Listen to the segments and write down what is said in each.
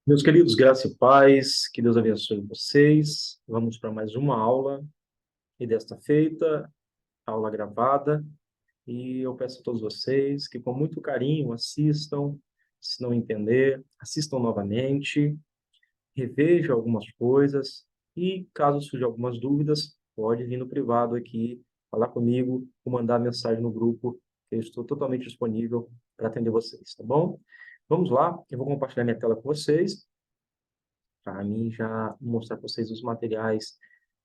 Meus queridos, graça e paz, que Deus abençoe vocês. Vamos para mais uma aula, e desta feita, aula gravada, e eu peço a todos vocês que com muito carinho assistam, se não entender, assistam novamente, revejam algumas coisas, e caso surjam algumas dúvidas, pode vir no privado aqui, falar comigo, ou mandar mensagem no grupo, que eu estou totalmente disponível para atender vocês, tá bom? Vamos lá, eu vou compartilhar minha tela com vocês, para mim já mostrar para vocês os materiais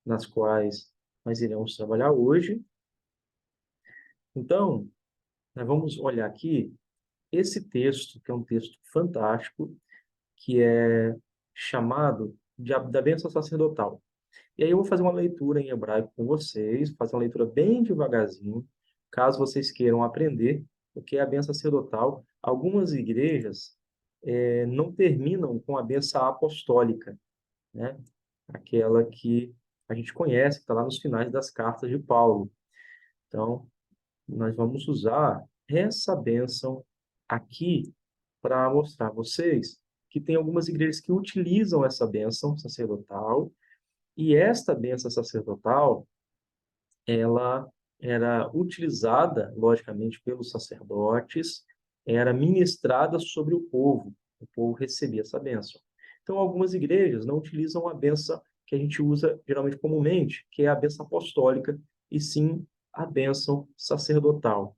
nas quais nós iremos trabalhar hoje. Então, nós vamos olhar aqui esse texto, que é um texto fantástico, que é chamado da bênção sacerdotal. E aí eu vou fazer uma leitura em hebraico com vocês, fazer uma leitura bem devagarzinho, caso vocês queiram aprender o que é a bênção sacerdotal. Algumas igrejas não terminam com a bênção apostólica, né? Aquela que a gente conhece, que está lá nos finais das cartas de Paulo. Então, nós vamos usar essa bênção aqui para mostrar a vocês que tem algumas igrejas que utilizam essa bênção sacerdotal, e esta bênção sacerdotal, ela era utilizada, logicamente, pelos sacerdotes, era ministrada sobre o povo recebia essa bênção. Então, algumas igrejas não utilizam a bênção que a gente usa geralmente comumente, que é a bênção apostólica, e sim a bênção sacerdotal.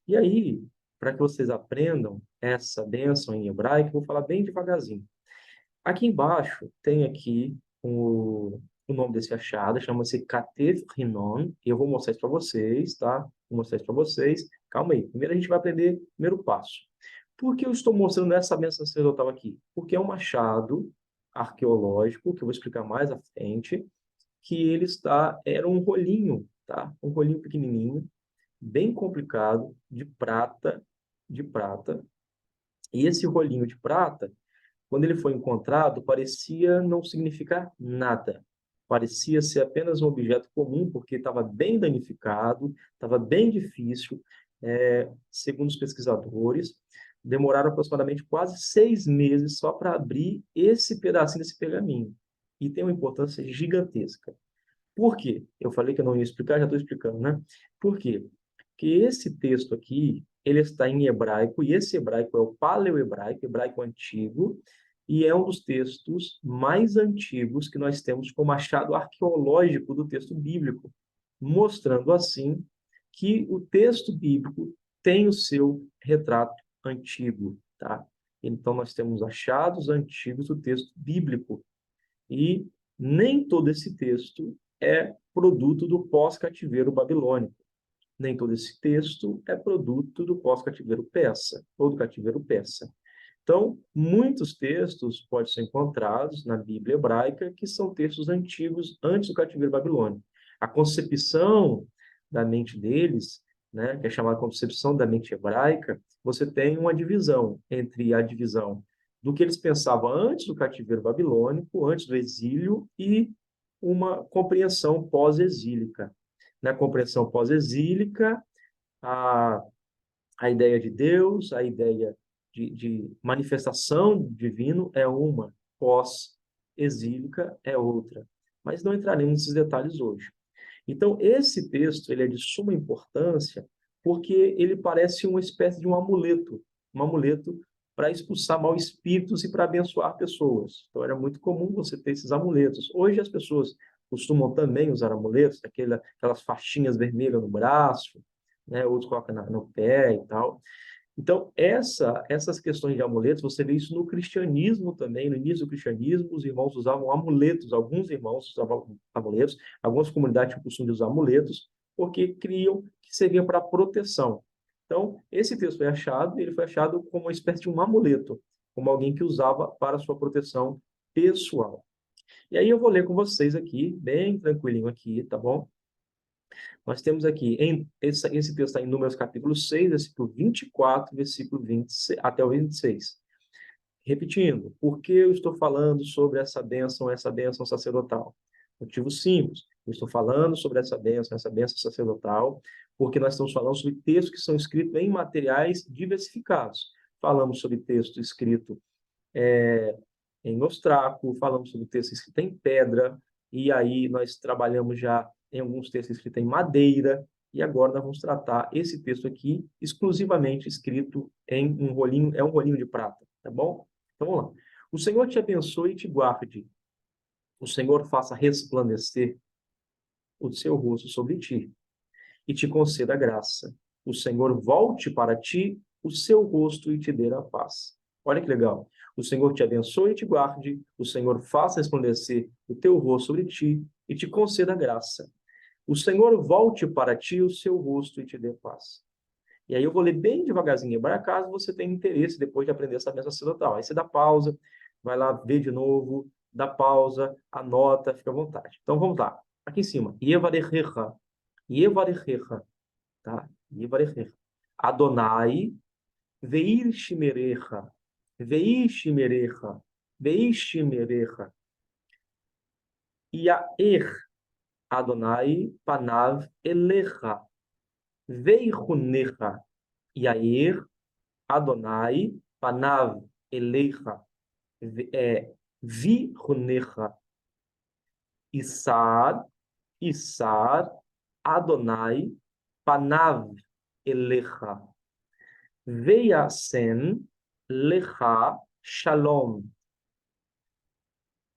E aí, para que vocês aprendam essa bênção em hebraico, eu vou falar bem devagarzinho. Aqui embaixo tem aqui o nome desse achado, chama-se Katev Rinon, e eu vou mostrar isso para vocês, tá? Vou mostrar isso para vocês. Calma aí. Primeiro a gente vai aprender o primeiro passo. Por que eu estou mostrando essa bênção sacerdotal aqui? Porque é um achado arqueológico, que eu vou explicar mais à frente, que era um rolinho, tá? Um rolinho pequenininho, bem complicado, de prata. E esse rolinho de prata, quando ele foi encontrado, parecia não significar nada. Parecia ser apenas um objeto comum, porque estava bem danificado, estava bem difícil. Segundo os pesquisadores, demoraram aproximadamente quase 6 meses só para abrir esse pedacinho desse pergaminho. E tem uma importância gigantesca. Por quê? Eu falei que eu não ia explicar, já estou explicando, né? Por quê? Porque esse texto aqui, ele está em hebraico, e esse hebraico é o paleo-hebraico, hebraico antigo, e é um dos textos mais antigos que nós temos como achado arqueológico do texto bíblico, mostrando assim que o texto bíblico tem o seu retrato antigo, tá? Então nós temos achados antigos do texto bíblico, e nem todo esse texto é produto do pós-cativeiro babilônico. Nem todo esse texto é produto do pós-cativeiro persa, ou do cativeiro persa. Então, muitos textos podem ser encontrados na Bíblia hebraica que são textos antigos, antes do cativeiro babilônico. A concepção da mente deles, né, que é chamada concepção da mente hebraica, você tem uma divisão entre a divisão do que eles pensavam antes do cativeiro babilônico, antes do exílio, e uma compreensão pós-exílica. Na compreensão pós-exílica, a a ideia de Deus, a ideia de manifestação divino é uma, pós-exílica é outra. Mas não entraremos nesses detalhes hoje. Então, esse texto ele é de suma importância porque ele parece uma espécie de um amuleto para expulsar maus espíritos e para abençoar pessoas. Então, era muito comum você ter esses amuletos. Hoje, as pessoas costumam também usar amuletos, aquelas faixinhas vermelhas no braço, né? Outros colocam no pé e tal. Então, essas questões de amuletos, você vê isso no cristianismo também. No início do cristianismo, os irmãos usavam amuletos, alguns irmãos usavam amuletos, algumas comunidades tinham o costume de usar amuletos, porque criam que serviam para proteção. Então, esse texto foi achado, e ele foi achado como uma espécie de um amuleto, como alguém que usava para sua proteção pessoal. E aí eu vou ler com vocês aqui, bem tranquilinho aqui, tá bom? Nós temos aqui, esse texto está em Números capítulo 6, versículo 24, versículo 20 até o 26. Repetindo, por que eu estou falando sobre essa bênção sacerdotal? Motivo simples, eu estou falando sobre essa bênção sacerdotal, porque nós estamos falando sobre textos que são escritos em materiais diversificados. Falamos sobre texto escrito em ostraco, falamos sobre texto escrito em pedra, e aí nós trabalhamos já em alguns textos escritos em madeira, e agora nós vamos tratar esse texto aqui exclusivamente escrito em um rolinho, é um rolinho de prata, tá bom? Então vamos lá. O Senhor te abençoe e te guarde. O Senhor faça resplandecer o seu rosto sobre ti e te conceda graça. O Senhor volte para ti o seu rosto e te dê a paz. Olha que legal. O Senhor te abençoe e te guarde. O Senhor faça resplandecer o teu rosto sobre ti e te conceda graça. O Senhor volte para ti o seu rosto e te dê paz. E aí eu vou ler bem devagarzinho, para caso você tenha interesse depois de aprender essa bênção sacerdotal. Aí você dá pausa, vai lá ver de novo, dá pausa, anota, fica à vontade. Então vamos lá. Aqui em cima. Yevarechecha. Yevarechecha. Tá? Yevarechecha. Adonai veir shimerecha. Veir shimerecha. Veir shimerecha. Yaer Adonai panav elecha. Veichunecha. Yair Adonai panav elecha. Vichunecha. Isar Adonai panav elecha. Veiasem lecha shalom.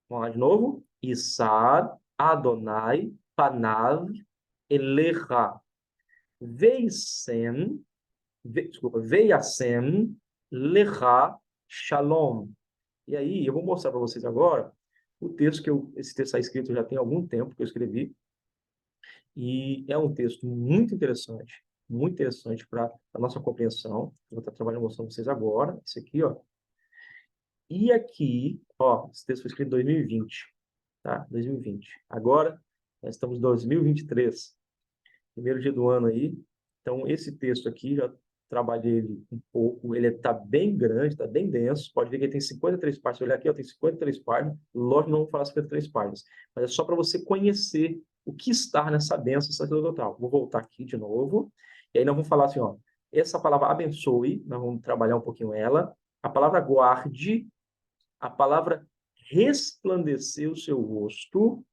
Vamos lá de novo. Isar Adonai panav elecha. Veiasem lecha shalom. E aí, eu vou mostrar para vocês agora o texto esse texto está escrito já tem algum tempo que eu escrevi, e é um texto muito interessante para a nossa compreensão. Eu vou estar trabalhando mostrando para vocês agora, esse aqui, ó. E aqui, ó, esse texto foi escrito em 2020, tá? 2020. Agora, nós estamos em 2023, primeiro dia do ano aí. Então, esse texto aqui, já trabalhei ele um pouco, ele está bem grande, está bem denso, pode ver que ele tem 53 páginas. Se olhar aqui, ó, tem 53 páginas, lógico, não vou falar 53 páginas, mas é só para você conhecer o que está nessa bênção sacerdotal. Vou voltar aqui de novo, e aí nós vamos falar assim, ó, essa palavra abençoe, nós vamos trabalhar um pouquinho ela, a palavra guarde, a palavra resplandecer o seu rosto,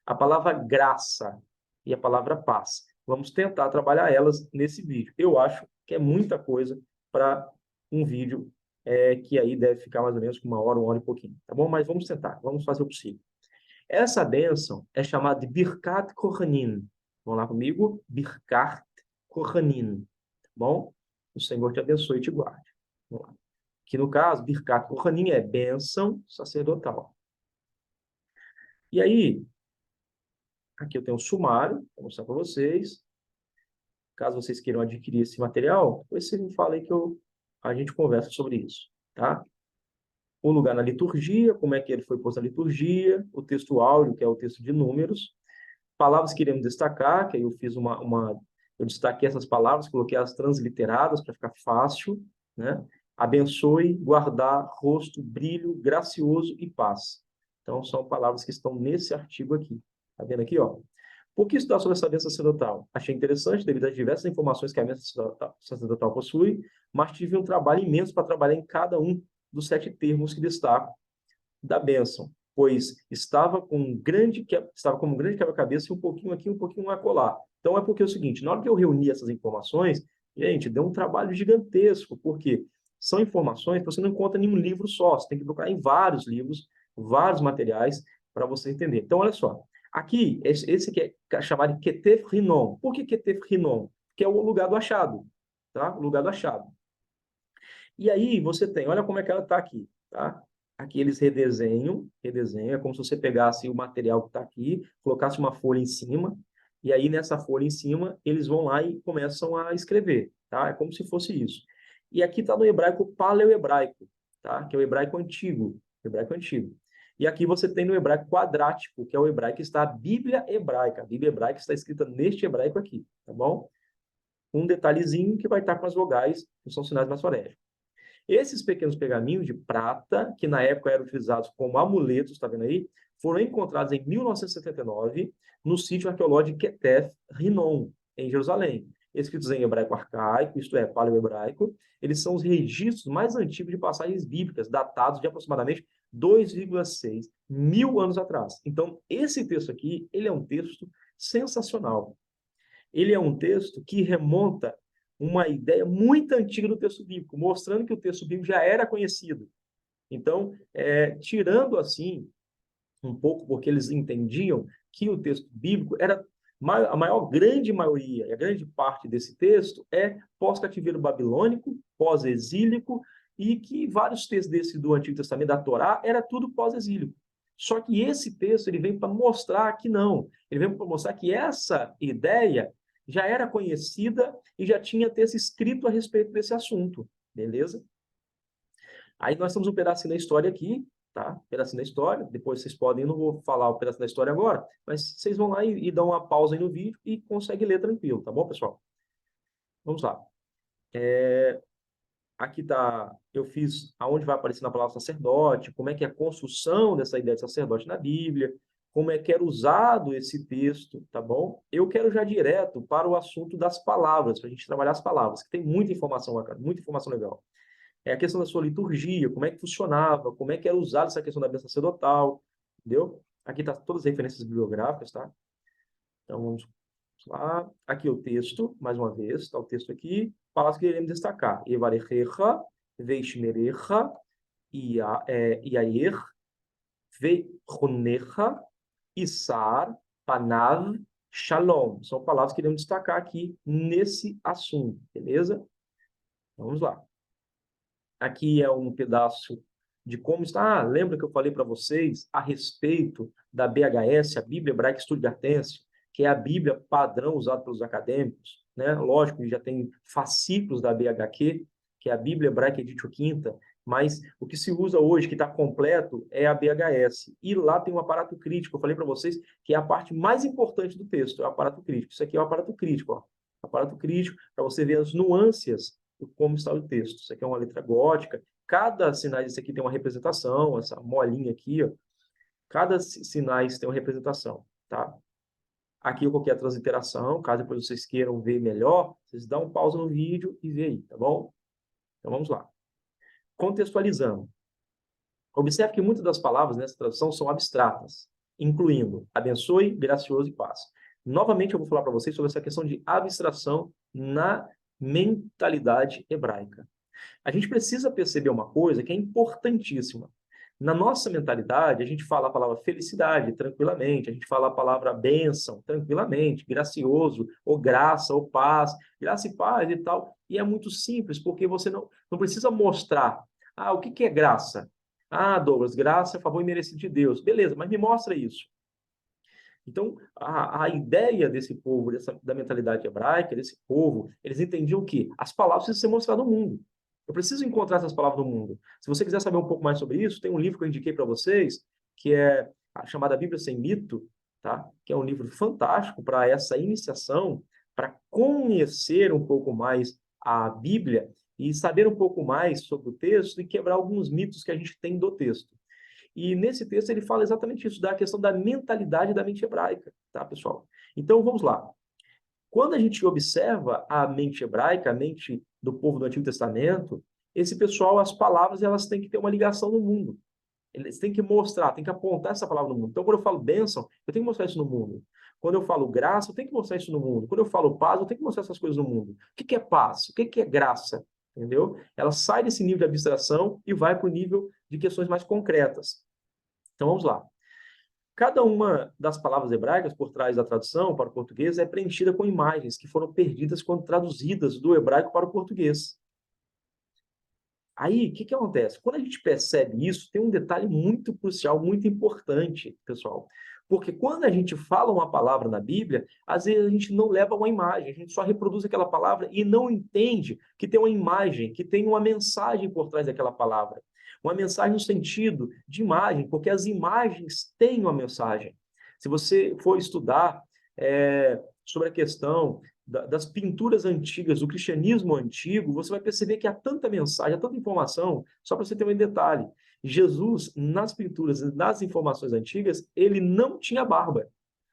a palavra graça e a palavra paz. Vamos tentar trabalhar elas nesse vídeo. Eu acho que é muita coisa para um vídeo que aí deve ficar mais ou menos com uma hora e pouquinho, tá bom? Mas vamos tentar, vamos fazer o possível. Essa bênção é chamada de Birkat Kohanim. Vamos lá comigo? Birkat Kohanim, tá bom? O Senhor te abençoe e te guarde. Vamos lá. Que no caso, Birkat Kohanim é bênção sacerdotal. E aí, aqui eu tenho um sumário, vou mostrar para vocês. Caso vocês queiram adquirir esse material, depois você me fala aí que a gente conversa sobre isso, tá? O lugar na liturgia, como é que ele foi posto na liturgia, o texto áureo, que é o texto de números, palavras que iremos destacar, que aí eu fiz eu destaquei essas palavras, coloquei as transliteradas para ficar fácil, né? Abençoe, guardar, rosto, brilho, gracioso e paz. Então, são palavras que estão nesse artigo aqui. Tá vendo aqui, ó? Por que estudar sobre essa bênção sacerdotal? Achei interessante, devido às diversas informações que a bênção sacerdotal possui, mas tive um trabalho imenso para trabalhar em cada um dos 7 termos que destaco da bênção, pois estava com um grande quebra-cabeça e um pouquinho aqui, um pouquinho acolá. Então, é porque é o seguinte, na hora que eu reuni essas informações, gente, deu um trabalho gigantesco, porque são informações que você não encontra em um livro só, você tem que procurar em vários livros, vários materiais, para você entender. Então, olha só, aqui, esse aqui é chamado de Ketef Rinon. Por que Ketef Rinon? Que é o lugar do achado, tá? O lugar do achado. E aí você tem, olha como é que ela está aqui, tá? Aqui eles redesenham, é como se você pegasse o material que está aqui, colocasse uma folha em cima, e aí nessa folha em cima eles vão lá e começam a escrever, tá? É como se fosse isso. E aqui está no hebraico paleo-hebraico, tá? Que é o hebraico antigo, E aqui você tem no hebraico quadrático, que é o hebraico que está a Bíblia hebraica. A Bíblia hebraica está escrita neste hebraico aqui, tá bom? Um detalhezinho que vai estar com as vogais, que são sinais maçorégicos. Esses pequenos pergaminhos de prata, que na época eram utilizados como amuletos, está vendo aí? Foram encontrados em 1979 no sítio arqueológico de Ketef Rinon, em Jerusalém. escritos em hebraico arcaico, isto é, paleo-hebraico. Eles são os registros mais antigos de passagens bíblicas, datados de aproximadamente 2,6 mil anos atrás. Então, esse texto aqui, ele é um texto sensacional. Ele é um texto que remonta uma ideia muito antiga do texto bíblico, mostrando que o texto bíblico já era conhecido. Então, tirando assim um pouco, porque eles entendiam que o texto bíblico era a maior grande maioria, a grande parte desse texto é pós-cativeiro babilônico, pós-exílico, e que vários textos desse do Antigo Testamento, da Torá, era tudo pós-exílico. Só que esse texto ele vem para mostrar que não. Ele vem para mostrar que essa ideia já era conhecida e já tinha texto escrito a respeito desse assunto. Beleza? Aí nós temos um pedacinho da história aqui, tá? Um pedacinho da história. Depois vocês podem, eu não vou falar o pedacinho da história agora, mas vocês vão lá e dão uma pausa aí no vídeo e conseguem ler tranquilo, tá bom, pessoal? Vamos lá. Aqui tá, eu fiz aonde vai aparecer na palavra sacerdote, como é que é a construção dessa ideia de sacerdote na Bíblia, como é que era usado esse texto, tá bom? Eu quero já direto para o assunto das palavras, para a gente trabalhar as palavras, que tem muita informação bacana, muita informação legal. É a questão da sua liturgia, como é que funcionava, como é que era usada essa questão da bênção sacerdotal, entendeu? Aqui tá todas as referências bibliográficas, tá? Então vamos lá. Aqui o texto, mais uma vez, está o texto aqui. Palavras que queremos destacar. Evarechecha, veishmerecha, iair, vechonecha, isar, panav, shalom. São palavras que queremos destacar aqui nesse assunto, beleza? Vamos lá. Aqui é um pedaço de como está. Lembra que eu falei para vocês a respeito da BHS, a Bíblia Hebraica Stuttgartense, que é a Bíblia padrão usada pelos acadêmicos, né? Lógico que já tem fascículos da BHQ, que é a Bíblia Hebraica Editio Quinta, mas o que se usa hoje, que está completo, é a BHS. E lá tem um aparato crítico. Eu falei para vocês que é a parte mais importante do texto, é o aparato crítico. Isso aqui é o aparato crítico, ó. Aparato crítico, para você ver as nuances de como está o texto. Isso aqui é uma letra gótica. Cada sinal desse aqui tem uma representação, essa molinha aqui, ó. Cada sinais tem uma representação, tá? Aqui eu coloquei a transliteração, caso depois vocês queiram ver melhor, vocês dão um pausa no vídeo e vê aí, tá bom? Então vamos lá. Contextualizando. Observe que muitas das palavras nessa tradução são abstratas, incluindo abençoe, gracioso e paz. Novamente eu vou falar para vocês sobre essa questão de abstração na mentalidade hebraica. A gente precisa perceber uma coisa que é importantíssima. Na nossa mentalidade, a gente fala a palavra felicidade tranquilamente, a gente fala a palavra bênção tranquilamente, gracioso, ou graça, ou paz, graça e paz e tal. E é muito simples, porque você não precisa mostrar. Ah, o que é graça? Ah, Douglas, graça é favor imerecido de Deus. Beleza, mas me mostra isso. Então, a ideia desse povo, da mentalidade hebraica, desse povo, eles entendiam que as palavras precisam ser mostradas no mundo. Eu preciso encontrar essas palavras no mundo. Se você quiser saber um pouco mais sobre isso, tem um livro que eu indiquei para vocês, que é a chamada Bíblia Sem Mito, tá? Que é um livro fantástico para essa iniciação, para conhecer um pouco mais a Bíblia e saber um pouco mais sobre o texto e quebrar alguns mitos que a gente tem do texto. E nesse texto ele fala exatamente isso, da questão da mentalidade da mente hebraica, tá, pessoal? Então, vamos lá. Quando a gente observa a mente hebraica, a mente do povo do Antigo Testamento, esse pessoal, as palavras, elas têm que ter uma ligação no mundo. Eles têm que mostrar, têm que apontar essa palavra no mundo. Então, quando eu falo bênção, eu tenho que mostrar isso no mundo. Quando eu falo graça, eu tenho que mostrar isso no mundo. Quando eu falo paz, eu tenho que mostrar essas coisas no mundo. O que é paz? O que é graça? Entendeu? Ela sai desse nível de abstração e vai para o nível de questões mais concretas. Então, vamos lá. Cada uma das palavras hebraicas por trás da tradução para o português é preenchida com imagens que foram perdidas quando traduzidas do hebraico para o português. Aí, o que acontece? Quando a gente percebe isso, tem um detalhe muito crucial, muito importante, pessoal. Porque quando a gente fala uma palavra na Bíblia, às vezes a gente não leva uma imagem, a gente só reproduz aquela palavra e não entende que tem uma imagem, que tem uma mensagem por trás daquela palavra. Uma mensagem no sentido de imagem, porque as imagens têm uma mensagem. Se você for estudar sobre a questão das pinturas antigas, do cristianismo antigo, você vai perceber que há tanta mensagem, há tanta informação, só para você ter um detalhe. Jesus, nas pinturas, nas informações antigas, ele não tinha barba.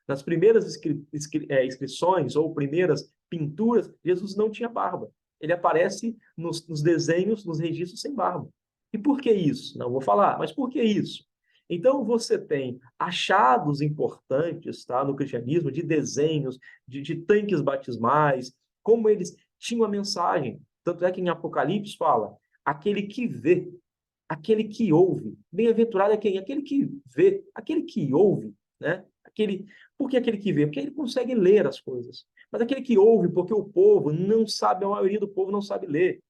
Nas primeiras inscrições ou primeiras pinturas, Jesus não tinha barba. Ele aparece nos desenhos, nos registros sem barba. E por que isso? Não vou falar, mas por que isso? Então, você tem achados importantes, tá, no cristianismo, de desenhos, de tanques batismais, como eles tinham a mensagem. Tanto é que em Apocalipse fala, aquele que vê, aquele que ouve. Bem-aventurado é quem? Aquele que vê, aquele que ouve, né? Por que aquele que vê? Porque ele consegue ler as coisas. Mas aquele que ouve, porque o povo não sabe, a maioria do povo não sabe ler.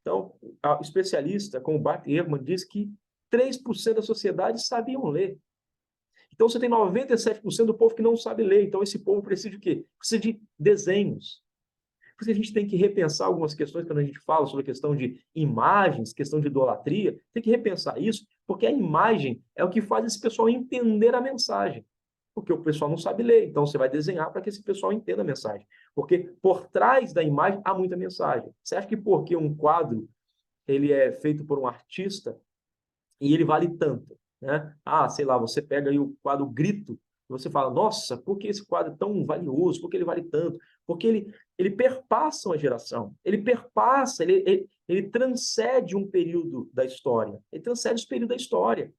Então, o especialista, como Bart Ehrman, diz que 3% da sociedade sabiam ler. Então, você tem 97% do povo que não sabe ler. Então, esse povo precisa de quê? Precisa de desenhos. Por isso a gente tem que repensar algumas questões quando a gente fala sobre a questão de imagens, questão de idolatria. Tem que repensar isso, porque a imagem é o que faz esse pessoal entender a mensagem. Porque o pessoal não sabe ler, então você vai desenhar para que esse pessoal entenda a mensagem. Porque por trás da imagem há muita mensagem. Você acha que porque um quadro ele é feito por um artista e ele vale tanto, né? Ah, sei lá, você pega aí o quadro Grito, e você fala, nossa, por que esse quadro é tão valioso? Por que ele vale tanto? Porque ele perpassa uma geração, ele perpassa, ele transcende um período da história, ele transcende os períodos da história.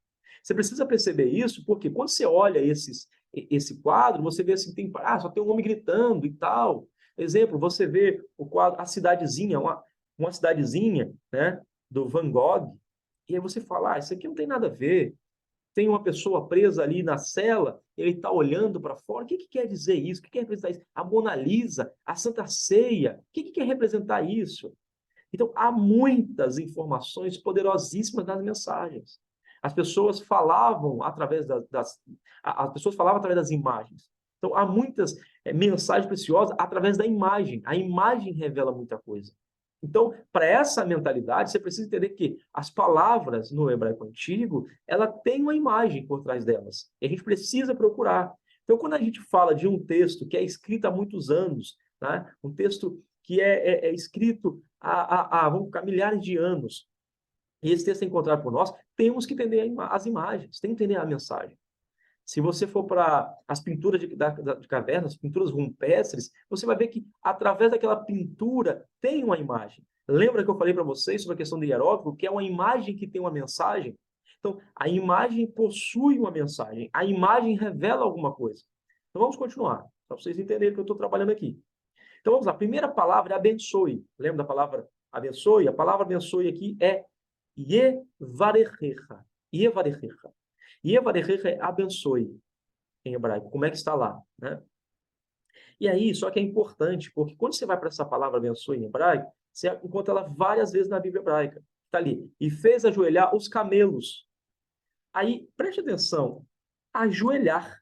Você precisa perceber isso, porque quando você olha esse quadro, você vê assim, só tem um homem gritando e tal. Exemplo, você vê o quadro, a cidadezinha, uma cidadezinha, né, do Van Gogh, e aí você fala, isso aqui não tem nada a ver. Tem uma pessoa presa ali na cela, ele está olhando para fora. O que quer dizer isso? O que quer representar isso? A Mona Lisa, a Santa Ceia, o que quer representar isso? Então, há muitas informações poderosíssimas nas mensagens. As pessoas falavam através as pessoas falavam através das imagens. Então, há muitas mensagens preciosas através da imagem. A imagem revela muita coisa. Então, para essa mentalidade, você precisa entender que as palavras no hebraico antigo, ela tem uma imagem por trás delas. E a gente precisa procurar. Então, quando a gente fala de um texto que é escrito há muitos anos, né? Um texto que é escrito vamos ficar milhares de anos, e esse texto é encontrado por nós, temos que entender as imagens, tem que entender a mensagem. Se você for para as pinturas de cavernas, pinturas rupestres, você vai ver que através daquela pintura tem uma imagem. Lembra que eu falei para vocês sobre a questão do hieróglifo, que é uma imagem que tem uma mensagem? Então, a imagem possui uma mensagem, a imagem revela alguma coisa. Então, vamos continuar, para vocês entenderem que eu estou trabalhando aqui. Então, vamos lá. A primeira palavra é abençoe. Lembra da palavra abençoe? A palavra abençoe aqui é Yevarechecha. Yevarechecha. Yevarechecha é abençoe em hebraico. Como é que está lá, né? E aí, só que é importante, porque quando você vai para essa palavra abençoe em hebraico, você encontra ela várias vezes na Bíblia hebraica. Está ali. E fez ajoelhar os camelos. Aí, preste atenção. Ajoelhar.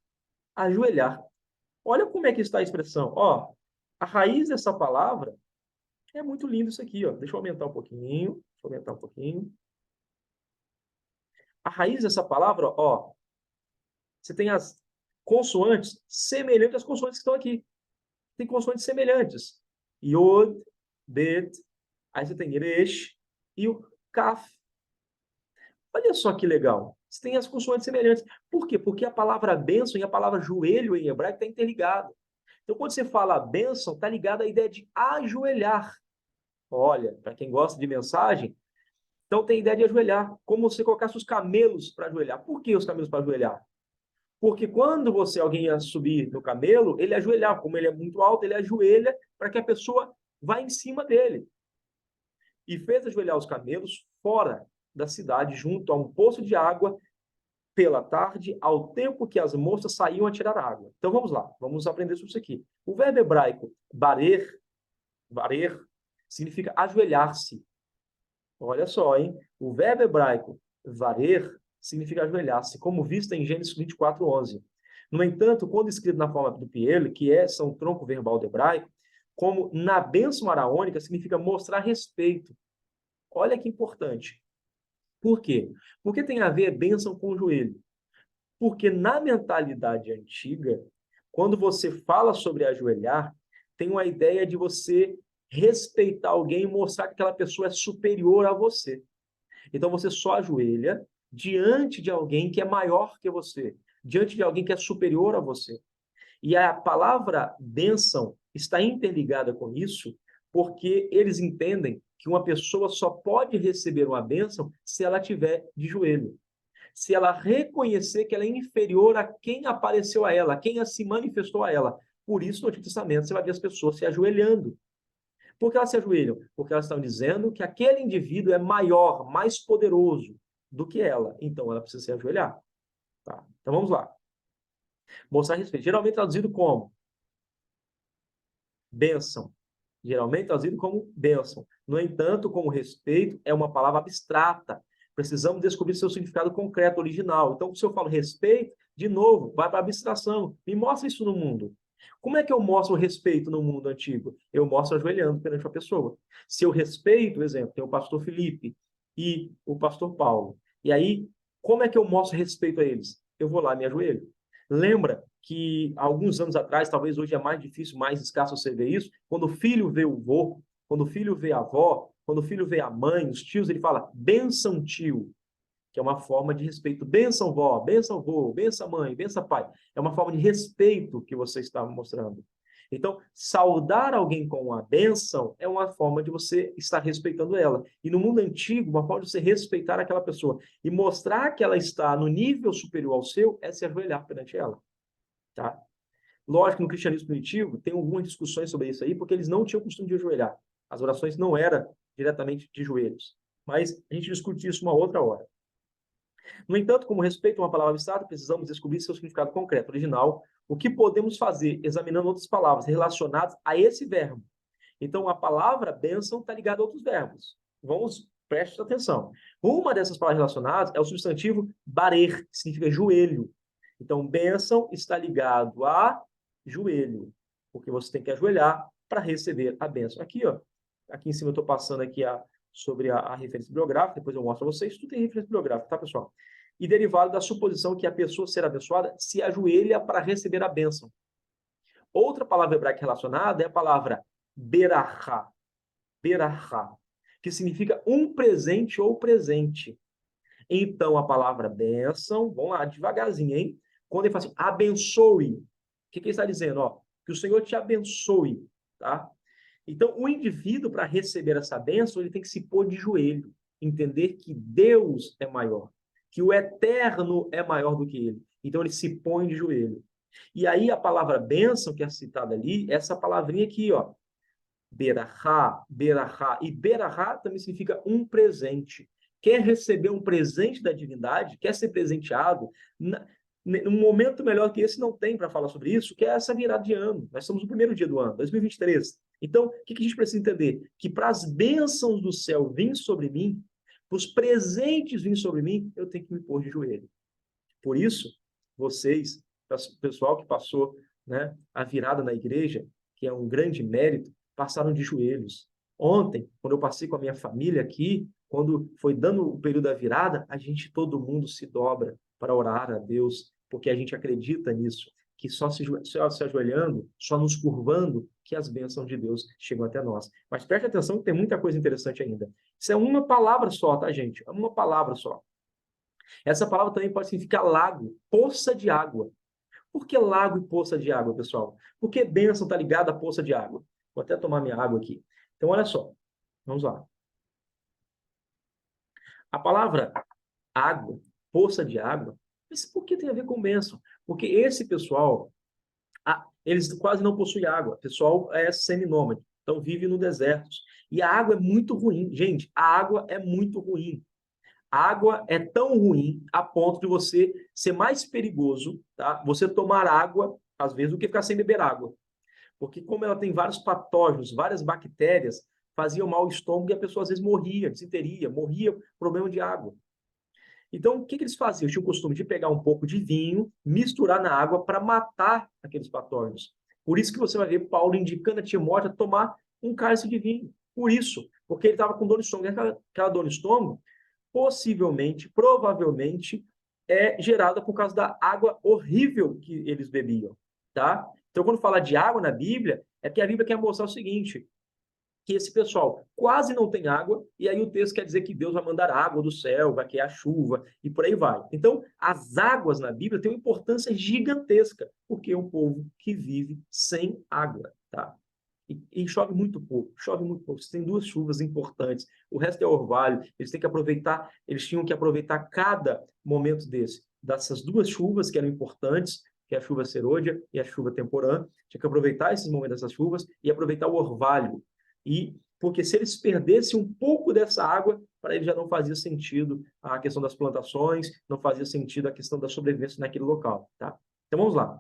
Ajoelhar. Olha como é que está a expressão. Ó, a raiz dessa palavra é muito lindo isso aqui, ó. Deixa eu aumentar um pouquinho. Deixa eu aumentar um pouquinho. A raiz dessa palavra, ó, você tem as consoantes semelhantes às consoantes que estão aqui. Tem consoantes semelhantes. Yod, Bet, aí você tem Resh e o Kaf. Olha só que legal. Você tem as consoantes semelhantes. Por quê? Porque a palavra bênção e a palavra joelho em hebraico está interligada. Então, quando você fala bênção, está ligada à ideia de ajoelhar. Olha, para quem gosta de mensagem, então tem a ideia de ajoelhar, como você colocasse os camelos para ajoelhar. Por que os camelos para ajoelhar? Porque quando alguém ia subir no camelo, ele ajoelhava. Como ele é muito alto, ele ajoelha para que a pessoa vá em cima dele. E fez ajoelhar os camelos fora da cidade, junto a um poço de água, pela tarde, ao tempo que as moças saíam a tirar água. Então vamos lá, vamos aprender sobre isso aqui. O verbo hebraico barer, significa ajoelhar-se. Olha só, hein? O verbo hebraico varer significa ajoelhar-se, como visto em Gênesis 24:11. No entanto, quando escrito na forma do Piele, são tronco verbal do hebraico, como na bênção araônica, significa mostrar respeito. Olha que importante. Por quê? Porque tem a ver bênção com o joelho. Porque na mentalidade antiga, quando você fala sobre ajoelhar, tem uma ideia de você respeitar alguém e mostrar que aquela pessoa é superior a você. Então você só ajoelha diante de alguém que é maior que você, diante de alguém que é superior a você. E a palavra bênção está interligada com isso, porque eles entendem que uma pessoa só pode receber uma bênção se ela estiver de joelho. Se ela reconhecer que ela é inferior a quem apareceu a ela, a quem se manifestou a ela. Por isso, no Antigo Testamento, você vai ver as pessoas se ajoelhando. Por que elas se ajoelham? Porque elas estão dizendo que aquele indivíduo é maior, mais poderoso do que ela. Então, ela precisa se ajoelhar. Tá? Então, vamos lá. Mostrar respeito. Geralmente traduzido como bênção. Geralmente traduzido como bênção. No entanto, como respeito é uma palavra abstrata. Precisamos descobrir seu significado concreto, original. Então, se eu falo respeito, de novo, vai para a abstração. Me mostra isso no mundo. Como é que eu mostro o respeito no mundo antigo? Eu mostro ajoelhando perante uma pessoa. Se eu respeito, por exemplo, tem o pastor Felipe e o pastor Paulo. E aí, como é que eu mostro respeito a eles? Eu vou lá e me ajoelho. Lembra que alguns anos atrás, talvez hoje é mais difícil, mais escasso você ver isso, quando o filho vê o avô, quando o filho vê a avó, quando o filho vê a mãe, os tios, ele fala, benção tio, que é uma forma de respeito. Benção vó, benção vô, benção mãe, benção pai. É uma forma de respeito que você está mostrando. Então, saudar alguém com uma bênção é uma forma de você estar respeitando ela. E no mundo antigo, uma forma de você respeitar aquela pessoa e mostrar que ela está no nível superior ao seu é se ajoelhar perante ela. Tá? Lógico que no cristianismo primitivo tem algumas discussões sobre isso aí, porque eles não tinham o costume de ajoelhar. As orações não eram diretamente de joelhos. Mas a gente discute isso uma outra hora. No entanto, como respeito a uma palavra abstrata, precisamos descobrir seu significado concreto, original, o que podemos fazer examinando outras palavras relacionadas a esse verbo. Então, a palavra bênção está ligada a outros verbos. Preste atenção. Uma dessas palavras relacionadas é o substantivo barer, que significa joelho. Então, bênção está ligado a joelho, porque você tem que ajoelhar para receber a bênção. Aqui, ó, aqui em cima eu estou passando aqui sobre a referência bibliográfica, depois eu mostro a vocês, tudo tem referência bibliográfica, tá, pessoal? E derivado da suposição que a pessoa ser abençoada se ajoelha para receber a bênção. Outra palavra hebraica relacionada é a palavra berachá, berachá, que significa um presente ou presente. Então, a palavra bênção, vamos lá, devagarzinho, hein? Quando ele fala assim, abençoe, o que ele está dizendo? Ó, que o Senhor te abençoe, tá? Então, o indivíduo, para receber essa bênção, ele tem que se pôr de joelho, entender que Deus é maior, que o eterno é maior do que ele. Então, ele se põe de joelho. E aí, a palavra bênção, que é citada ali, essa palavrinha aqui, ó, berachá, berachá. E berachá também significa um presente. Quer receber um presente da divindade, quer ser presenteado, num momento melhor que esse não tem para falar sobre isso, que é essa virada de ano. Nós estamos no primeiro dia do ano, 2023. Então, o que a gente precisa entender? Que para as bênçãos do céu virem sobre mim, para os presentes virem sobre mim, eu tenho que me pôr de joelho. Por isso, vocês, o pessoal que passou, né, a virada na igreja, que é um grande mérito, passaram de joelhos. Ontem, quando eu passei com a minha família aqui, quando foi dando o período da virada, todo mundo se dobra para orar a Deus, porque a gente acredita nisso, que só se ajoelhando, só nos curvando, que as bênçãos de Deus chegam até nós. Mas preste atenção que tem muita coisa interessante ainda. Isso é uma palavra só, tá, gente? É uma palavra só. Essa palavra também pode significar lago, poça de água. Por que lago e poça de água, pessoal? Porque bênção está ligada à poça de água. Vou até tomar minha água aqui. Então, olha só. Vamos lá. A palavra água, poça de água, mas por que tem a ver com bênção? Porque esse pessoal, eles quase não possuem água. O pessoal é seminômade, então vive no deserto. E a água é muito ruim. Gente, a água é muito ruim. A água é tão ruim a ponto de você ser mais perigoso, tá? Você tomar água, às vezes, do que ficar sem beber água. Porque como ela tem vários patógenos, várias bactérias, fazia mal ao estômago e a pessoa às vezes morria, desinteria, morria por problema de água. Então, o que eles faziam? Eles tinham o costume de pegar um pouco de vinho, misturar na água para matar aqueles patógenos. Por isso que você vai ver Paulo indicando a Timóteo a tomar um cálice de vinho. Por isso, porque ele estava com dor de estômago. Aquela dor de estômago, possivelmente, provavelmente, é gerada por causa da água horrível que eles bebiam, tá? Então, quando fala de água na Bíblia, é que a Bíblia quer mostrar o seguinte, que esse pessoal quase não tem água, e aí o texto quer dizer que Deus vai mandar água do céu, vai criar chuva, e por aí vai. Então, as águas na Bíblia têm uma importância gigantesca, porque é um povo que vive sem água, tá? E chove muito pouco, chove muito pouco. Você tem 2 chuvas importantes, o resto é orvalho. Eles têm que aproveitar, eles tinham que aproveitar cada momento dessas 2 chuvas que eram importantes, que é a chuva serôdia e a chuva temporã. Tinha que aproveitar esses momentos dessas chuvas e aproveitar o orvalho. Porque se eles perdessem um pouco dessa água, para eles já não fazia sentido a questão das plantações, não fazia sentido a questão da sobrevivência naquele local, tá? Então vamos lá.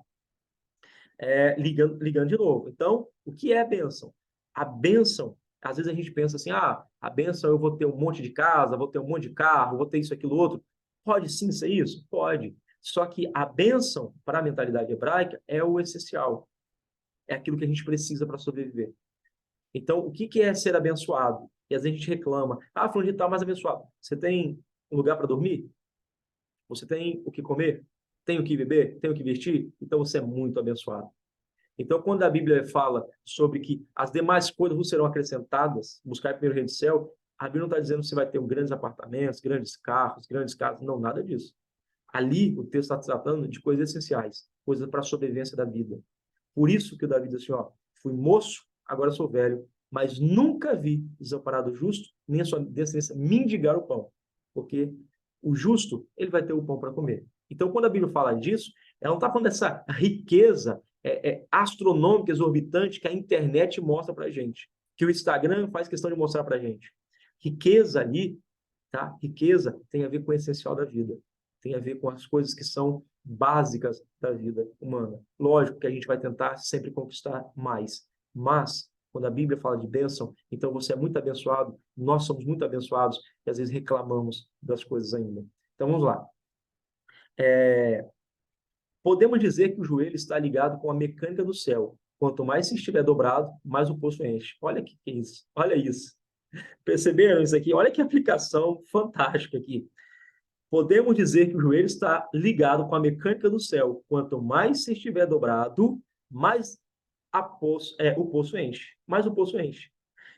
Ligando de novo. Então, o que é a bênção? A bênção, às vezes a gente pensa assim, a bênção eu vou ter um monte de casa, vou ter um monte de carro, vou ter isso, aquilo, outro. Pode sim ser isso? Pode. Só que a bênção, para a mentalidade hebraica, é o essencial. É aquilo que a gente precisa para sobreviver. Então, o que é ser abençoado? E às vezes a gente reclama, fulano de tal mais abençoado. Você tem um lugar para dormir? Você tem o que comer? Tem o que beber? Tem o que vestir? Então você é muito abençoado. Então, quando a Bíblia fala sobre que as demais coisas vos serão acrescentadas, buscar primeiro o reino do céu, a Bíblia não está dizendo que você vai ter grandes apartamentos, grandes carros, grandes casas. Não, nada disso. Ali, o texto está tratando de coisas essenciais, coisas para a sobrevivência da vida. Por isso que o Davi diz assim, fui moço, agora sou velho, mas nunca vi desamparado justo, nem a sua descendência mendigar o pão. Porque o justo, ele vai ter o pão para comer. Então, quando a Bíblia fala disso, ela não está falando dessa riqueza astronômica, exorbitante, que a internet mostra para a gente, que o Instagram faz questão de mostrar para a gente. Riqueza ali, tá? Riqueza tem a ver com o essencial da vida, tem a ver com as coisas que são básicas da vida humana. Lógico que a gente vai tentar sempre conquistar mais, mas quando a Bíblia fala de bênção, então você é muito abençoado, nós somos muito abençoados e às vezes reclamamos das coisas ainda. Então vamos lá. Podemos dizer que o joelho está ligado com a mecânica do céu. Quanto mais se estiver dobrado, mais o poço enche. Olha que é isso. Olha isso. Perceberam isso aqui? Olha que aplicação fantástica aqui. Podemos dizer que o joelho está ligado com a mecânica do céu. Quanto mais se estiver dobrado, mais o poço enche. Mais o poço enche.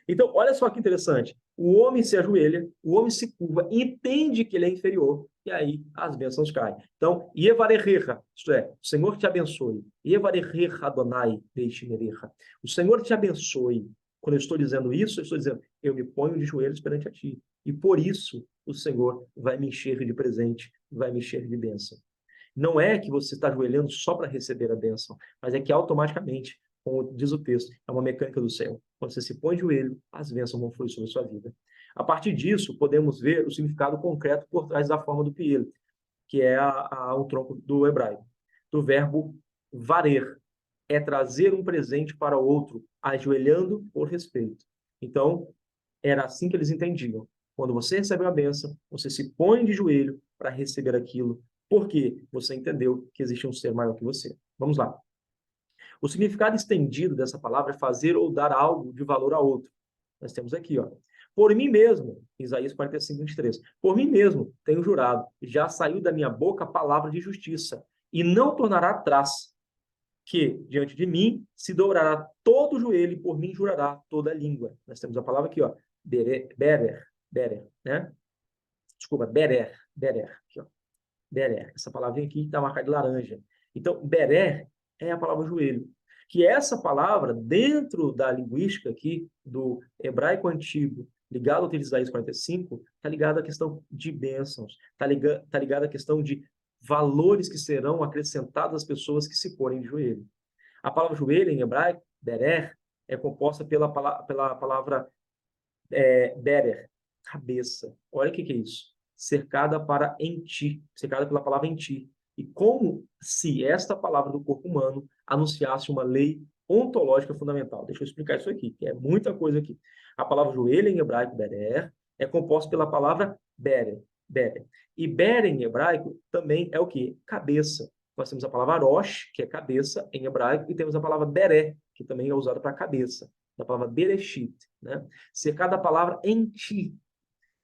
Então, olha só que interessante. O homem se ajoelha, o homem se curva, entende que ele é inferior, e aí as bênçãos caem. Então, Yevarechecha, isto é, o Senhor te abençoe. Yevarechecha Adonai Beishimerecha. O Senhor te abençoe. Quando eu estou dizendo isso, eu estou dizendo, eu me ponho de joelhos perante a ti. E por isso o Senhor vai me encher de presente, vai me encher de bênção. Não é que você está ajoelhando só para receber a bênção, mas é que automaticamente, como diz o texto, é uma mecânica do céu. Quando você se põe de joelho, as bênçãos vão fluir sobre a sua vida. A partir disso, podemos ver o significado concreto por trás da forma do pielo, que é o tronco do hebraico, do verbo varer, é trazer um presente para o outro, ajoelhando por respeito. Então, era assim que eles entendiam. Quando você recebe uma bênção, você se põe de joelho para receber aquilo, porque você entendeu que existe um ser maior que você. Vamos lá. O significado estendido dessa palavra é fazer ou dar algo de valor a outro. Nós temos aqui, Por mim mesmo, Isaías 45, 23. Por mim mesmo tenho jurado, já saiu da minha boca a palavra de justiça, e não tornará atrás, que diante de mim se dobrará todo o joelho, e por mim jurará toda a língua. Nós temos a palavra aqui, berer, né? Desculpa, berer, aqui, berer. Essa palavrinha aqui está marcada de laranja. Então, berer é a palavra joelho. Que essa palavra, dentro da linguística aqui, do hebraico antigo, ligado ao Isaías 45, está ligado à questão de bênçãos, está ligado à questão de valores que serão acrescentados às pessoas que se porem de joelho. A palavra joelho, em hebraico, berer, é composta pela palavra berer, cabeça. Olha o que é isso. Cercada para em ti, cercada pela palavra em ti. E como se esta palavra do corpo humano anunciasse uma lei ontológica fundamental. Deixa eu explicar isso aqui, que é muita coisa aqui. A palavra joelho em hebraico, berer, é composta pela palavra berer. E berer em hebraico também é o quê? Cabeça. Nós temos a palavra rosh, que é cabeça em hebraico, e temos a palavra beré, que também é usada para cabeça, da palavra bereshit, né? Cercada a palavra em ti,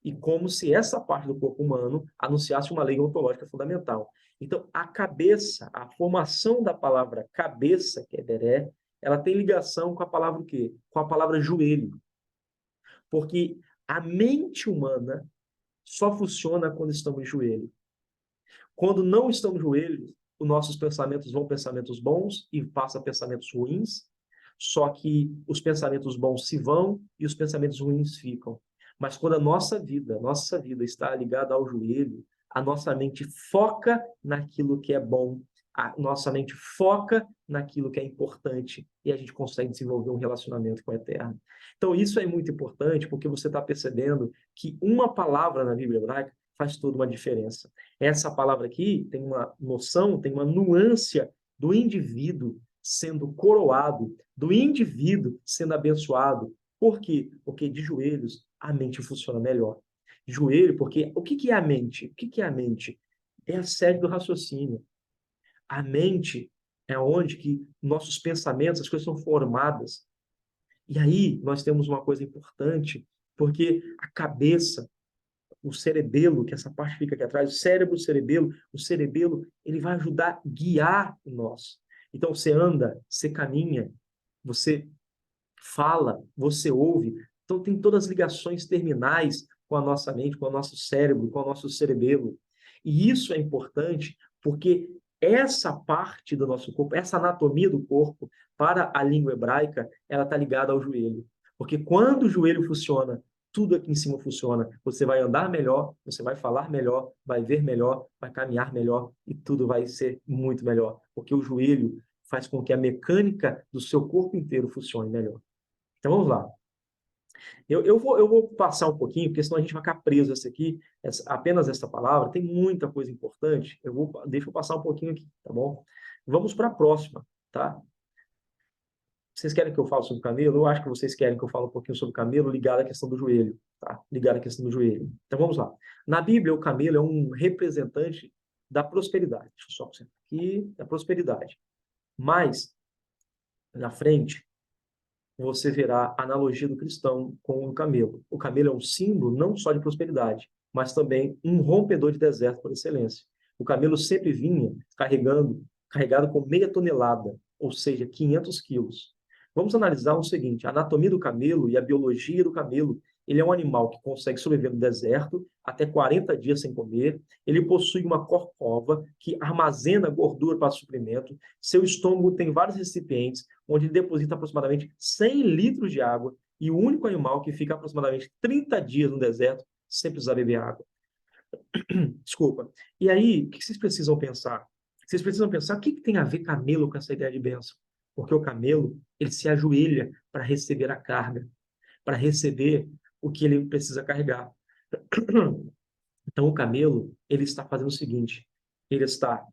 e como se essa parte do corpo humano anunciasse uma lei ontológica fundamental. Então, a cabeça, a formação da palavra cabeça, que é beré, ela tem ligação com a palavra o quê? Com a palavra joelho. Porque a mente humana só funciona quando estamos de joelho. Quando não estamos de joelho, os nossos pensamentos vão pensamentos bons e passam a pensamentos ruins. Só que os pensamentos bons se vão e os pensamentos ruins ficam. Mas quando a nossa vida está ligada ao joelho, a nossa mente foca naquilo que é bom, a nossa mente foca naquilo que é importante e a gente consegue desenvolver um relacionamento com o Eterno. Então, isso é muito importante porque você está percebendo que uma palavra na Bíblia hebraica faz toda uma diferença. Essa palavra aqui tem uma noção, tem uma nuance do indivíduo sendo coroado, do indivíduo sendo abençoado. Por quê? Porque de joelhos a mente funciona melhor. Joelho, porque o que é a mente? O que é a mente? É a sede do raciocínio. A mente é onde que nossos pensamentos, as coisas são formadas. E aí nós temos uma coisa importante, porque a cabeça, o cerebelo, que essa parte fica aqui atrás, o cerebelo, ele vai ajudar a guiar nós. Então você anda, você caminha, você fala, você ouve. Então tem todas as ligações terminais com a nossa mente, com o nosso cérebro, com o nosso cerebelo. E isso é importante porque essa parte do nosso corpo, essa anatomia do corpo, para a língua hebraica, ela está ligada ao joelho. Porque quando o joelho funciona, tudo aqui em cima funciona. Você vai andar melhor, você vai falar melhor, vai ver melhor, vai caminhar melhor e tudo vai ser muito melhor. Porque o joelho faz com que a mecânica do seu corpo inteiro funcione melhor. Então vamos lá. Eu vou passar um pouquinho, porque senão a gente vai ficar preso essa aqui, apenas essa palavra. Tem muita coisa importante. Deixa eu passar um pouquinho aqui, tá bom? Vamos para a próxima, tá? Vocês querem que eu fale sobre o camelo? Eu acho que vocês querem que eu fale um pouquinho sobre o camelo ligado à questão do joelho, tá? Ligado à questão do joelho. Então vamos lá. Na Bíblia, o camelo é um representante da prosperidade. Deixa eu só consertar aqui, da prosperidade. Mas, na frente, você verá a analogia do cristão com o camelo. O camelo é um símbolo não só de prosperidade, mas também um rompedor de deserto por excelência. O camelo sempre vinha carregado com meia tonelada, ou seja, 500 quilos. Vamos analisar o seguinte: a anatomia do camelo e a biologia do camelo. Ele é um animal que consegue sobreviver no deserto até 40 dias sem comer. Ele possui uma corcova que armazena gordura para suprimento. Seu estômago tem vários recipientes, onde ele deposita aproximadamente 100 litros de água. E o único animal que fica aproximadamente 30 dias no deserto sem precisar beber água. Desculpa. E aí, o que vocês precisam pensar? Vocês precisam pensar o que tem a ver camelo com essa ideia de bênção. Porque o camelo, ele se ajoelha para receber a carga, para receber o que ele precisa carregar. Então, o camelo, ele está fazendo o seguinte, ele está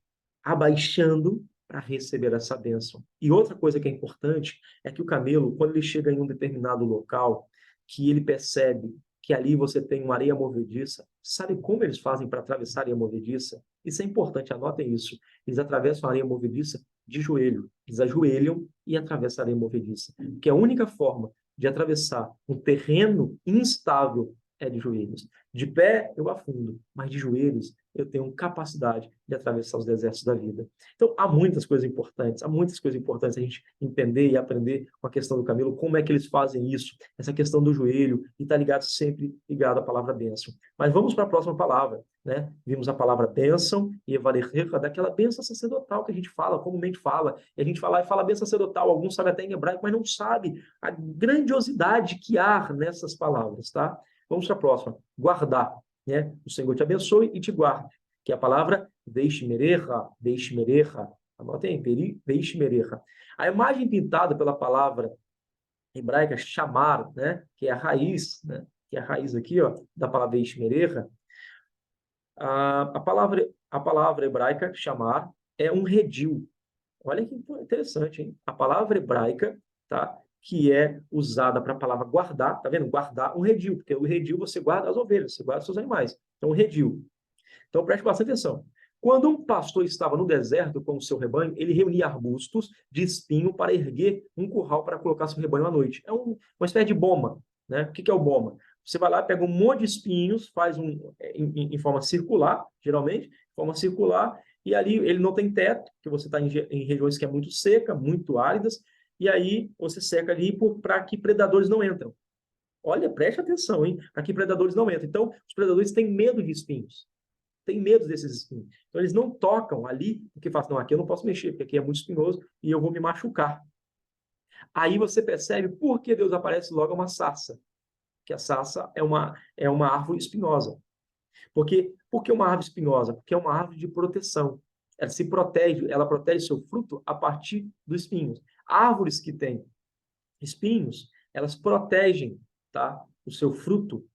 abaixando para receber essa bênção. E outra coisa que é importante é que o camelo, quando ele chega em um determinado local, que ele percebe que ali você tem uma areia movediça, sabe como eles fazem para atravessar a areia movediça? Isso é importante, anotem isso. Eles atravessam a areia movediça de joelho. Eles ajoelham e atravessam a areia movediça. Porque a única forma de atravessar um terreno instável é de joelhos. De pé, eu afundo, mas de joelhos, eu tenho capacidade de atravessar os desertos da vida. Então, há muitas coisas importantes a gente entender e aprender com a questão do camelo, como é que eles fazem isso, essa questão do joelho, e está ligado sempre ligado à palavra bênção. Mas vamos para a próxima palavra, né? Vimos a palavra bênção e evarecha, daquela bênção sacerdotal que a gente fala, comumente fala, e a gente fala bênção sacerdotal, alguns sabem até em hebraico, mas não sabe a grandiosidade que há nessas palavras, tá? Vamos para a próxima. Guardar, né? O Senhor te abençoe e te guarde. Que é a palavra deixe-merecha. Anotem aí, deixe-merecha. A imagem pintada pela palavra hebraica chamar, né? Que é a raiz, né? Que é a raiz aqui, ó, da palavra deixe-merecha. A palavra hebraica chamar é um redil. Olha que interessante, hein? A palavra hebraica, tá? Que é usada para a palavra guardar, tá vendo? Guardar um redil, porque o redil você guarda as ovelhas, você guarda os seus animais. Então, um redil. Então, preste bastante atenção. Quando um pastor estava no deserto com o seu rebanho, ele reunia arbustos de espinho para erguer um curral para colocar seu rebanho à noite. É uma espécie de boma, né? O que é o boma? Você vai lá, pega um monte de espinhos, faz em forma circular, geralmente, forma circular, e ali ele não tem teto, porque você está em regiões que é muito seca, muito áridas, e aí você seca ali para que predadores não entram. Olha, preste atenção, hein? Para que predadores não entram. Então, os predadores têm medo de espinhos. Têm medo desses espinhos. Então, eles não tocam ali, porque falam, não, aqui eu não posso mexer, porque aqui é muito espinhoso e eu vou me machucar. Aí você percebe por que Deus aparece logo uma sarça, que a sarça é uma árvore espinhosa. Por que uma árvore espinhosa? Porque é uma árvore de proteção. Ela se protege, ela protege seu fruto a partir dos espinhos. Árvores que têm espinhos, elas protegem, tá, o seu fruto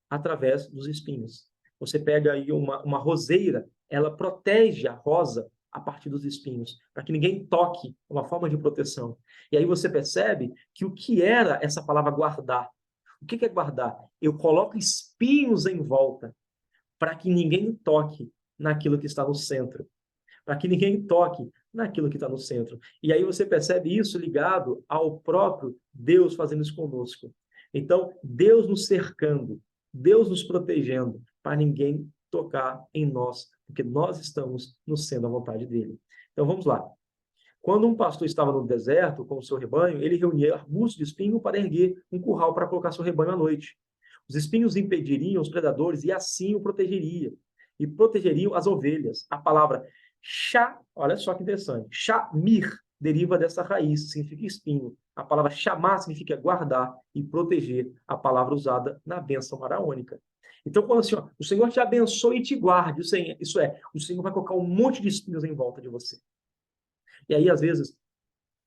através dos espinhos. Você pega aí uma roseira, ela protege a rosa a partir dos espinhos, para que ninguém toque, uma forma de proteção. E aí você percebe que o que era essa palavra guardar? O que é guardar? Eu coloco espinhos em volta, para que ninguém toque naquilo que está no centro, para que ninguém toque naquilo que está no centro. E aí você percebe isso ligado ao próprio Deus fazendo isso conosco. Então, Deus nos cercando, Deus nos protegendo, para ninguém tocar em nós, porque nós estamos no centro da vontade dele. Então, vamos lá. Quando um pastor estava no deserto com o seu rebanho, ele reunia arbustos de espinho para erguer um curral para colocar seu rebanho à noite. Os espinhos impediriam os predadores e assim o protegeria. E protegeriam as ovelhas. A palavra chá, olha só que interessante, chamir deriva dessa raiz, significa espinho. A palavra chamar significa guardar e proteger, a palavra usada na bênção araônica. Então, quando assim, ó, o Senhor te abençoe e te guarde, isso é, o Senhor vai colocar um monte de espinhos em volta de você. E aí, às vezes,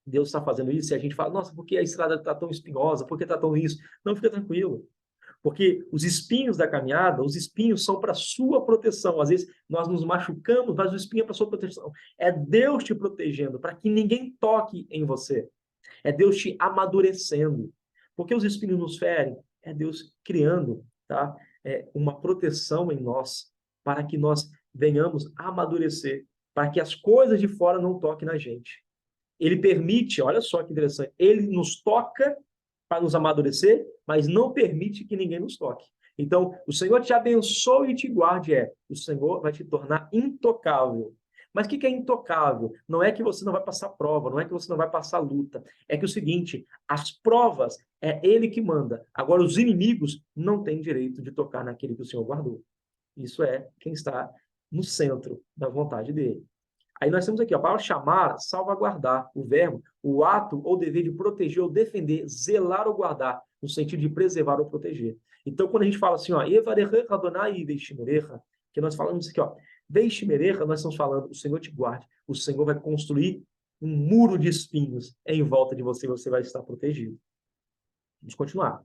Deus está fazendo isso e a gente fala, nossa, por que a estrada está tão espinhosa? Por que está tão isso? Não, fica tranquilo. Porque os espinhos da caminhada, os espinhos são para sua proteção. Às vezes nós nos machucamos, mas o espinho é para sua proteção. É Deus te protegendo, para que ninguém toque em você. É Deus te amadurecendo. Porque os espinhos nos ferem? É Deus criando, tá? Uma proteção em nós, para que nós venhamos amadurecer, para que as coisas de fora não toquem na gente. Ele permite, olha só que interessante, ele nos toca para nos amadurecer, mas não permite que ninguém nos toque. Então, o Senhor te abençoe e te guarde, o Senhor vai te tornar intocável. Mas o que é intocável? Não é que você não vai passar prova, não é que você não vai passar luta. É que é o seguinte, as provas é Ele que manda. Agora, os inimigos não têm direito de tocar naquele que o Senhor guardou. Isso é quem está no centro da vontade dele. Aí nós temos aqui, ó, para chamar, salvaguardar, o verbo, o ato ou dever de proteger ou defender, zelar ou guardar, no sentido de preservar ou proteger. Então, quando a gente fala assim, ó, que nós falamos aqui, ó, nós estamos falando, o Senhor te guarde, o Senhor vai construir um muro de espinhos em volta de você, você vai estar protegido. Vamos continuar.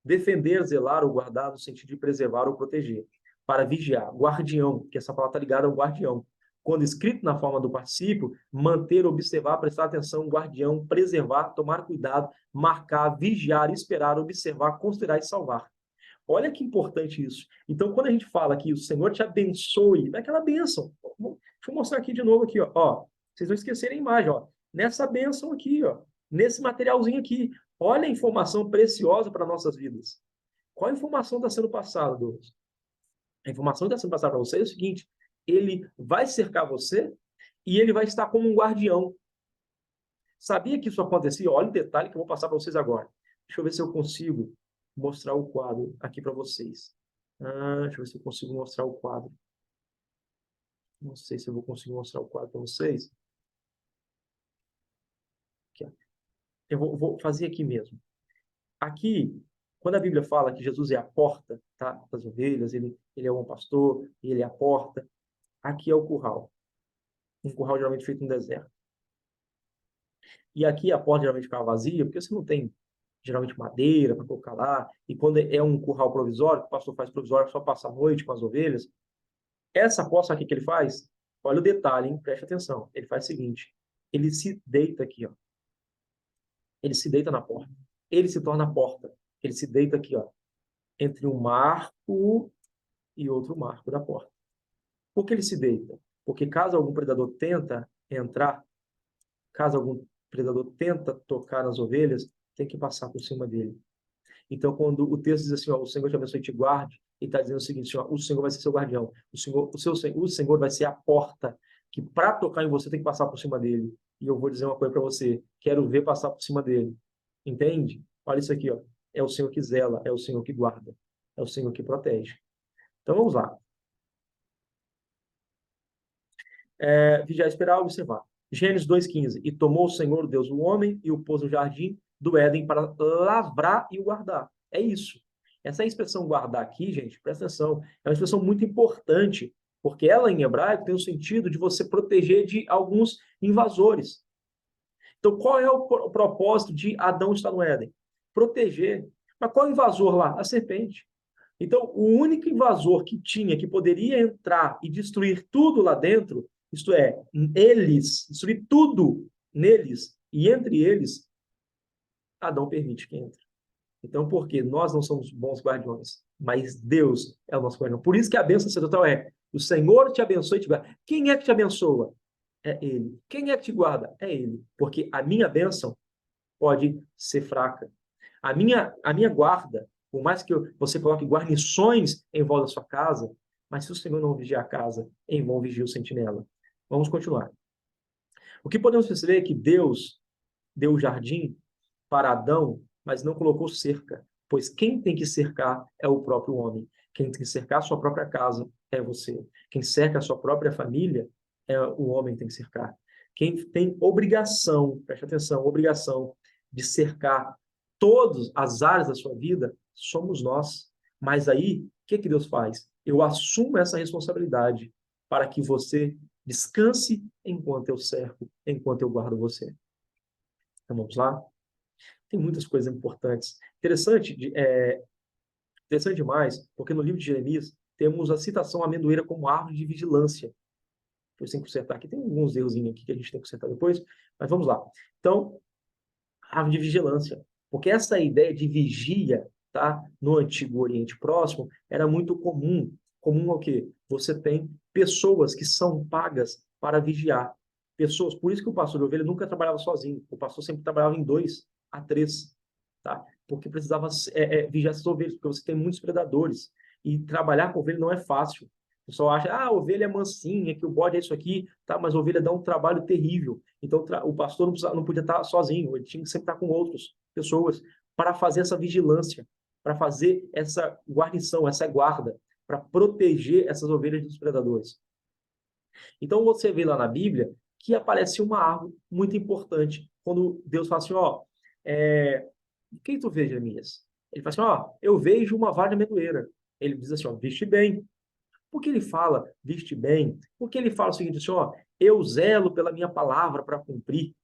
Defender, zelar ou guardar, no sentido de preservar ou proteger. Para vigiar, guardião, que essa palavra está ligada ao guardião. Quando escrito na forma do particípio, manter, observar, prestar atenção, guardião, preservar, tomar cuidado, marcar, vigiar, esperar, observar, considerar e salvar. Olha que importante isso. Então, quando a gente fala que o Senhor te abençoe, é aquela bênção. Deixa eu mostrar aqui de novo aqui, ó. Vocês não esquecerem a imagem, ó. Nessa bênção aqui, ó. Nesse materialzinho aqui. Olha a informação preciosa para nossas vidas. Qual a informação está sendo passada, Douglas? A informação que está sendo passada para você é o seguinte: ele vai cercar você e ele vai estar como um guardião. Sabia que isso acontecia? Olha o detalhe que eu vou passar para vocês agora. Deixa eu ver se eu consigo mostrar o quadro aqui para vocês. Deixa eu ver se eu consigo mostrar o quadro. Não sei se eu vou conseguir mostrar o quadro para vocês. Aqui, ó. Eu vou fazer aqui mesmo. Aqui, quando a Bíblia fala que Jesus é a porta, tá, das ovelhas, ele é um pastor, ele é a porta. Aqui é o curral. Um curral geralmente feito no deserto. E aqui a porta geralmente ficava vazia, porque você não tem geralmente madeira para colocar lá. E quando é um curral provisório, que o pastor faz provisório, só passa a noite com as ovelhas. Essa porta, sabe o que ele faz? Olha o detalhe, hein? Preste atenção. Ele faz o seguinte: ele se deita aqui, ó. Ele se deita na porta. Ele se torna a porta. Ele se deita aqui, ó, entre um marco e outro marco da porta. Por que ele se deita? Porque caso algum predador tenta entrar, caso algum predador tenta tocar nas ovelhas, tem que passar por cima dele. Então, quando o texto diz assim, ó, o Senhor te abençoe e te guarde, ele está dizendo o seguinte, ó, o Senhor vai ser seu guardião, o Senhor vai ser a porta, que para tocar em você tem que passar por cima dele. E eu vou dizer uma coisa para você, quero ver passar por cima dele. Entende? Olha isso aqui, ó. É o Senhor que zela, é o Senhor que guarda, é o Senhor que protege. Então, vamos lá. Vigiar, esperar, observar. Gênesis 2,15. E tomou o Senhor Deus o homem e o pôs no jardim do Éden para lavrar e o guardar. É isso. Essa expressão guardar aqui, gente, presta atenção, é uma expressão muito importante, porque ela em hebraico tem o sentido de você proteger de alguns invasores. Então, qual é o propósito de Adão estar no Éden? Proteger. Mas qual é o invasor lá? A serpente. Então, o único invasor que tinha, que poderia entrar e destruir tudo lá dentro, isto é, eles, destruir tudo neles e entre eles, Adão permite que entre. Então, por quê? Nós não somos bons guardiões, mas Deus é o nosso guardião. Por isso que a bênção sacerdotal é: o Senhor te abençoe e te guarda. Quem é que te abençoa? É Ele. Quem é que te guarda? É Ele. Porque a minha bênção pode ser fraca. A minha guarda, por mais que você coloque guarnições em volta da sua casa, mas se o Senhor não vigiar a casa, em vão vigia o sentinela. Vamos continuar. O que podemos perceber é que Deus deu o jardim para Adão, mas não colocou cerca, pois quem tem que cercar é o próprio homem. Quem tem que cercar a sua própria casa é você. Quem cerca a sua própria família é o homem que tem que cercar. Quem tem obrigação, preste atenção, obrigação de cercar todas as áreas da sua vida somos nós. Mas aí, o que que Deus faz? Eu assumo essa responsabilidade para que você descanse enquanto eu cerco, enquanto eu guardo você. Então vamos lá? Tem muitas coisas importantes. Interessante demais, porque no livro de Jeremias temos a citação amendoeira como árvore de vigilância. Depois tem que consertar aqui. Tem alguns errozinhos aqui que a gente tem que consertar depois, mas vamos lá. Então, árvore de vigilância. Porque essa ideia de vigia, tá, no Antigo Oriente Próximo, era muito comum. Comum ao quê? Você tem pessoas que são pagas para vigiar. Pessoas, por isso que o pastor de ovelha nunca trabalhava sozinho. O pastor sempre trabalhava em 2 a 3, tá? Porque precisava vigiar essas ovelhas, porque você tem muitos predadores. E trabalhar com ovelha não é fácil. O pessoal acha, a ovelha é mansinha, que o bode é isso aqui, tá? Mas a ovelha dá um trabalho terrível. Então, o pastor não podia estar sozinho, ele tinha que sempre estar com outras pessoas para fazer essa vigilância, para fazer essa guarnição, essa guarda, para proteger essas ovelhas dos predadores. Então, você vê lá na Bíblia que aparece uma árvore muito importante, quando Deus fala assim, ó, o que tu vê, Jeremias? Ele fala assim, ó, eu vejo uma vara de amendoeira. Ele diz assim, ó, viste bem. Por que ele fala, viste bem? Porque ele fala o seguinte, assim, ó, eu zelo pela minha palavra para cumprir.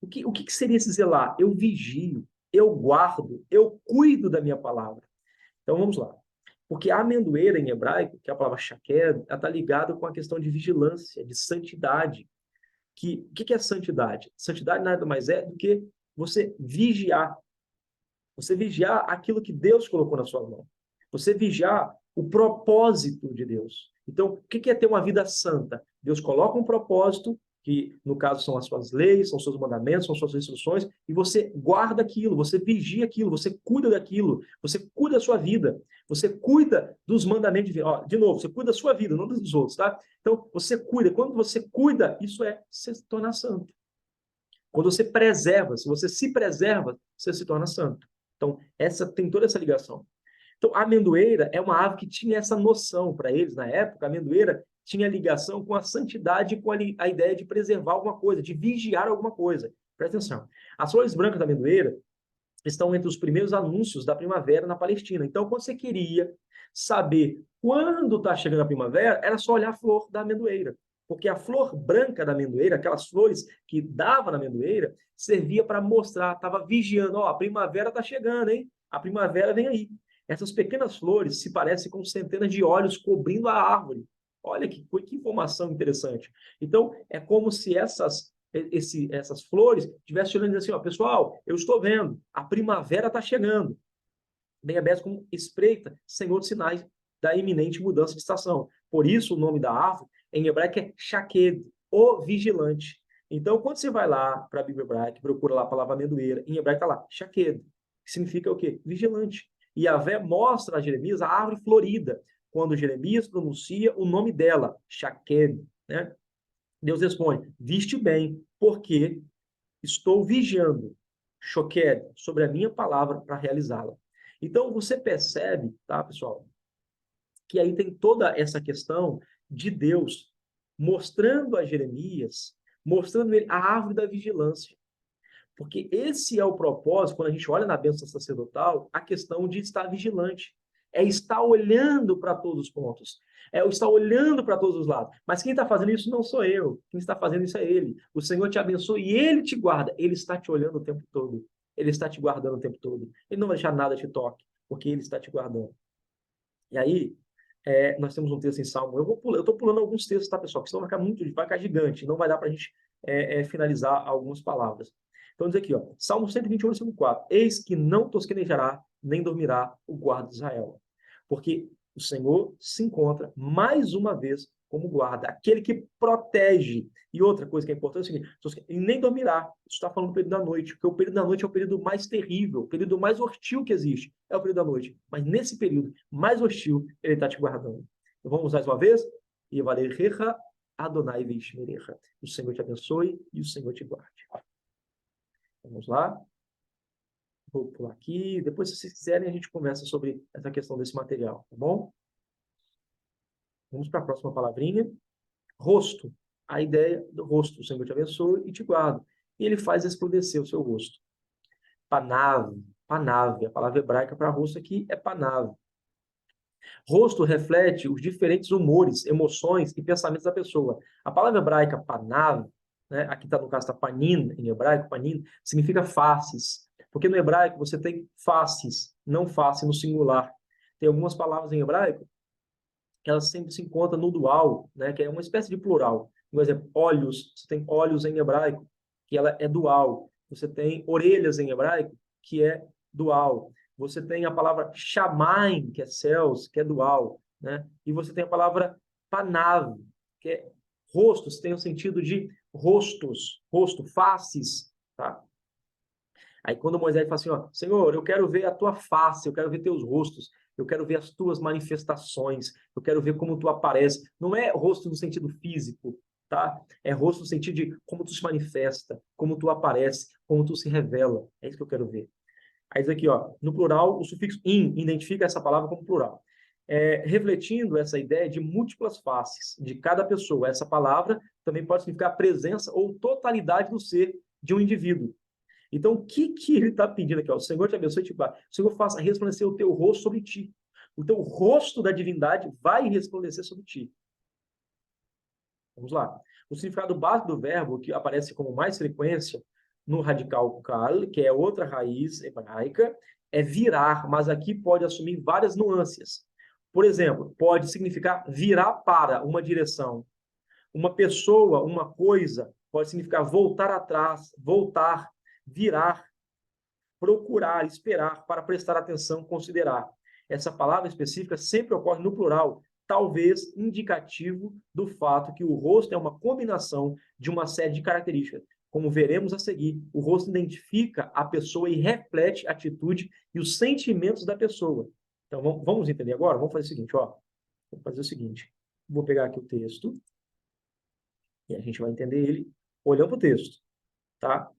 O que seria esse zelar? Eu vigio, eu guardo, eu cuido da minha palavra. Então vamos lá. Porque a amendoeira em hebraico, que é a palavra shaked, ela está ligada com a questão de vigilância, de santidade. O que é santidade? Santidade nada mais é do que você vigiar. Você vigiar aquilo que Deus colocou na sua mão. Você vigiar o propósito de Deus. Então, o que é ter uma vida santa? Deus coloca um propósito, que no caso são as suas leis, são os seus mandamentos, são suas instruções, e você guarda aquilo, você vigia aquilo, você cuida daquilo, você cuida da sua vida, você cuida dos mandamentos de Deus. Ó, de novo, você cuida da sua vida, não dos outros, tá? Então, você cuida. Quando você cuida, isso é se tornar santo. Quando você preserva, se você se preserva, você se torna santo. Então, tem toda essa ligação. Então, a amendoeira é uma ave que tinha essa noção para eles, na época, a amendoeira tinha ligação com a santidade, com a ideia de preservar alguma coisa, de vigiar alguma coisa. Presta atenção. As flores brancas da amendoeira estão entre os primeiros anúncios da primavera na Palestina. Então, quando você queria saber quando está chegando a primavera, era só olhar a flor da amendoeira. Porque a flor branca da amendoeira, aquelas flores que dava na amendoeira, servia para mostrar, estava vigiando, ó, a primavera está chegando, hein? A primavera vem aí. Essas pequenas flores se parecem com centenas de olhos cobrindo a árvore. Olha que informação interessante. Então, é como se essas flores estivessem olhando assim, ó, pessoal, eu estou vendo, a primavera está chegando. Bem aberto como espreita, senhor de sinais da iminente mudança de estação. Por isso, o nome da árvore, em hebraico, é shaked, o vigilante. Então, quando você vai lá para a Bíblia hebraica, procura lá a palavra amendoeira, em hebraico está lá, shaked, que significa o quê? Vigilante. E Yahvé mostra a Jeremias a árvore florida, quando Jeremias pronuncia o nome dela, shaked, né? Deus responde, viste bem, porque estou vigiando, shoked, sobre a minha palavra para realizá-la. Então, você percebe, tá, pessoal, que aí tem toda essa questão de Deus mostrando a Jeremias mostrando ele a árvore da vigilância. Porque esse é o propósito, quando a gente olha na bênção sacerdotal, a questão de estar vigilante. É estar olhando para todos os pontos. É estar olhando para todos os lados. Mas quem está fazendo isso não sou eu. Quem está fazendo isso é Ele. O Senhor te abençoa e Ele te guarda. Ele está te olhando o tempo todo. Ele está te guardando o tempo todo. Ele não vai deixar nada te toque, porque Ele está te guardando. E aí, nós temos um texto em Salmo. Eu estou pulando alguns textos, tá, pessoal? Que senão vai ficar gigante. Não vai dar para a gente finalizar algumas palavras. Então, diz aqui, ó, Salmo 121, versículo 4. Eis que não tosquenejará, nem dormirá o guarda de Israel. Porque o Senhor se encontra, mais uma vez, como guarda, aquele que protege. E outra coisa que é importante é o seguinte, e nem dormirá. Isso está falando do período da noite, porque o período da noite é o período mais terrível, o período mais hostil que existe. É o período da noite. Mas nesse período mais hostil, ele está te guardando. Então, vamos mais uma vez? E valerecha Adonai veishmerecha. O Senhor te abençoe e o Senhor te guarde. Vamos lá. Vou pular aqui. Depois, se vocês quiserem, a gente conversa sobre essa questão desse material, tá bom? Vamos para a próxima palavrinha. Rosto. A ideia do rosto. O Senhor te abençoe e te guarda. E ele faz resplandecer o seu rosto. Panav. Panav. A palavra hebraica para rosto aqui é panav. Rosto reflete os diferentes humores, emoções e pensamentos da pessoa. A palavra hebraica panav, né, aqui está no caso está panin, em hebraico, panin, significa faces. Porque no hebraico você tem faces, não face no singular. Tem algumas palavras em hebraico que elas sempre se encontram no dual, né, que é uma espécie de plural. Por exemplo, olhos, você tem olhos em hebraico, que ela é dual. Você tem orelhas em hebraico, que é dual. Você tem a palavra shamaim, que é céus, que é dual, né? E você tem a palavra panav, que é rostos, tem o sentido de rostos, rosto, faces, tá? Aí quando Moisés fala assim, ó, Senhor, eu quero ver a tua face, eu quero ver teus rostos, eu quero ver as tuas manifestações, eu quero ver como tu aparece. Não é rosto no sentido físico, tá? É rosto no sentido de como tu se manifesta, como tu aparece, como tu se revela. É isso que eu quero ver. Aí diz aqui, ó, no plural, o sufixo in identifica essa palavra como plural. Refletindo essa ideia de múltiplas faces de cada pessoa. Essa palavra também pode significar a presença ou totalidade do ser de um indivíduo. Então, o que ele está pedindo aqui? Ó? O Senhor te abençoe e te guarde. O Senhor faça resplandecer o teu rosto sobre ti. O teu rosto da divindade vai resplandecer sobre ti. Vamos lá. O significado básico do verbo, que aparece com mais frequência no radical kal, que é outra raiz hebraica, é virar, mas aqui pode assumir várias nuances. Por exemplo, pode significar virar para uma direção. Uma pessoa, uma coisa, pode significar voltar atrás, voltar, virar, procurar, esperar, para prestar atenção, considerar. Essa palavra específica sempre ocorre no plural, talvez indicativo do fato que o rosto é uma combinação de uma série de características. Como veremos a seguir, o rosto identifica a pessoa e reflete a atitude e os sentimentos da pessoa. Então, vamos entender agora? Vamos fazer o seguinte, ó. Vou fazer o seguinte. Vou pegar aqui o texto e a gente vai entender ele olhando para o texto, tá?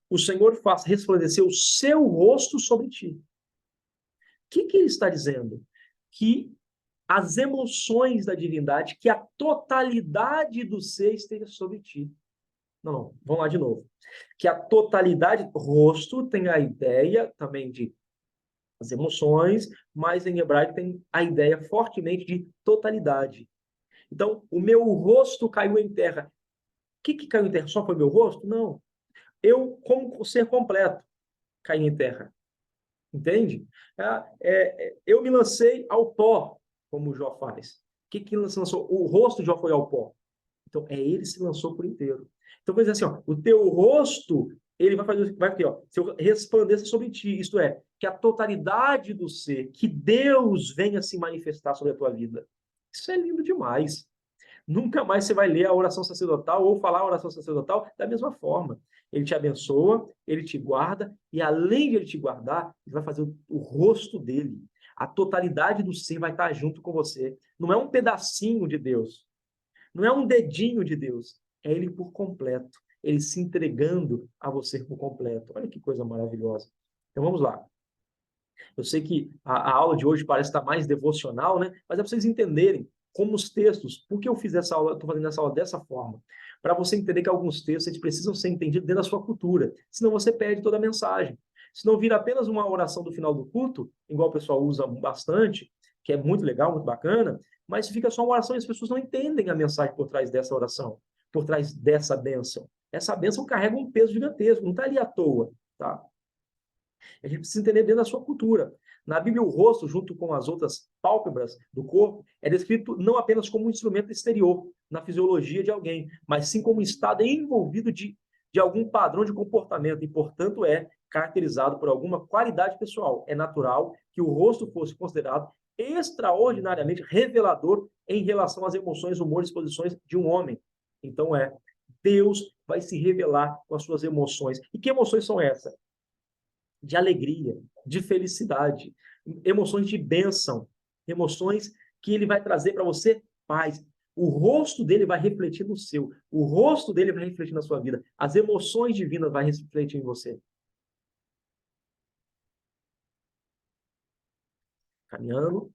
O Senhor faz resplandecer o seu rosto sobre ti. O que ele está dizendo? Que as emoções da divindade, que a totalidade do ser esteja sobre ti. Não, vamos lá de novo. Que a totalidade, rosto tem a ideia também de as emoções, mas em hebraico tem a ideia fortemente de totalidade. Então, o meu rosto caiu em terra. O que caiu em terra? Só foi meu rosto? Não. Eu, como ser completo, caí em terra. Entende? Eu me lancei ao pó, como o Jó faz. O que ele se lançou? O rosto de Jó foi ao pó. Então, ele se lançou por inteiro. Então, vou dizer assim, ó, o teu rosto, ele vai aqui, ó, se eu resplandeça sobre ti, isto é, que a totalidade do ser, que Deus venha se manifestar sobre a tua vida. Isso é lindo demais. Nunca mais você vai ler a oração sacerdotal ou falar a oração sacerdotal da mesma forma. Ele te abençoa, ele te guarda, e além de ele te guardar, ele vai fazer o rosto dele. A totalidade do ser vai estar junto com você. Não é um pedacinho de Deus. Não é um dedinho de Deus. É ele por completo. Ele se entregando a você por completo. Olha que coisa maravilhosa. Então vamos lá. Eu sei que a aula de hoje parece estar mais devocional, né? Mas é para vocês entenderem como os textos, por que eu fiz essa aula, estou fazendo essa aula dessa forma? para você entender que alguns textos eles precisam ser entendidos dentro da sua cultura, senão você perde toda a mensagem. Senão vira apenas uma oração do final do culto, igual o pessoal usa bastante, que é muito legal, muito bacana, mas fica só uma oração e as pessoas não entendem a mensagem por trás dessa oração, por trás dessa bênção. Essa bênção carrega um peso gigantesco, não está ali à toa, tá? A gente precisa entender dentro da sua cultura. Na Bíblia, o rosto, junto com as outras pálpebras do corpo, é descrito não apenas como um instrumento exterior na fisiologia de alguém, mas sim como um estado envolvido de algum padrão de comportamento e, portanto, é caracterizado por alguma qualidade pessoal. É natural que o rosto fosse considerado extraordinariamente revelador em relação às emoções, humores e posições de um homem. Então, Deus vai se revelar com as suas emoções. E que emoções são essas? De alegria, de felicidade, emoções de bênção, emoções que ele vai trazer para você paz. O rosto dele vai refletir no seu, o rosto dele vai refletir na sua vida, as emoções divinas vai refletir em você. Caminhando,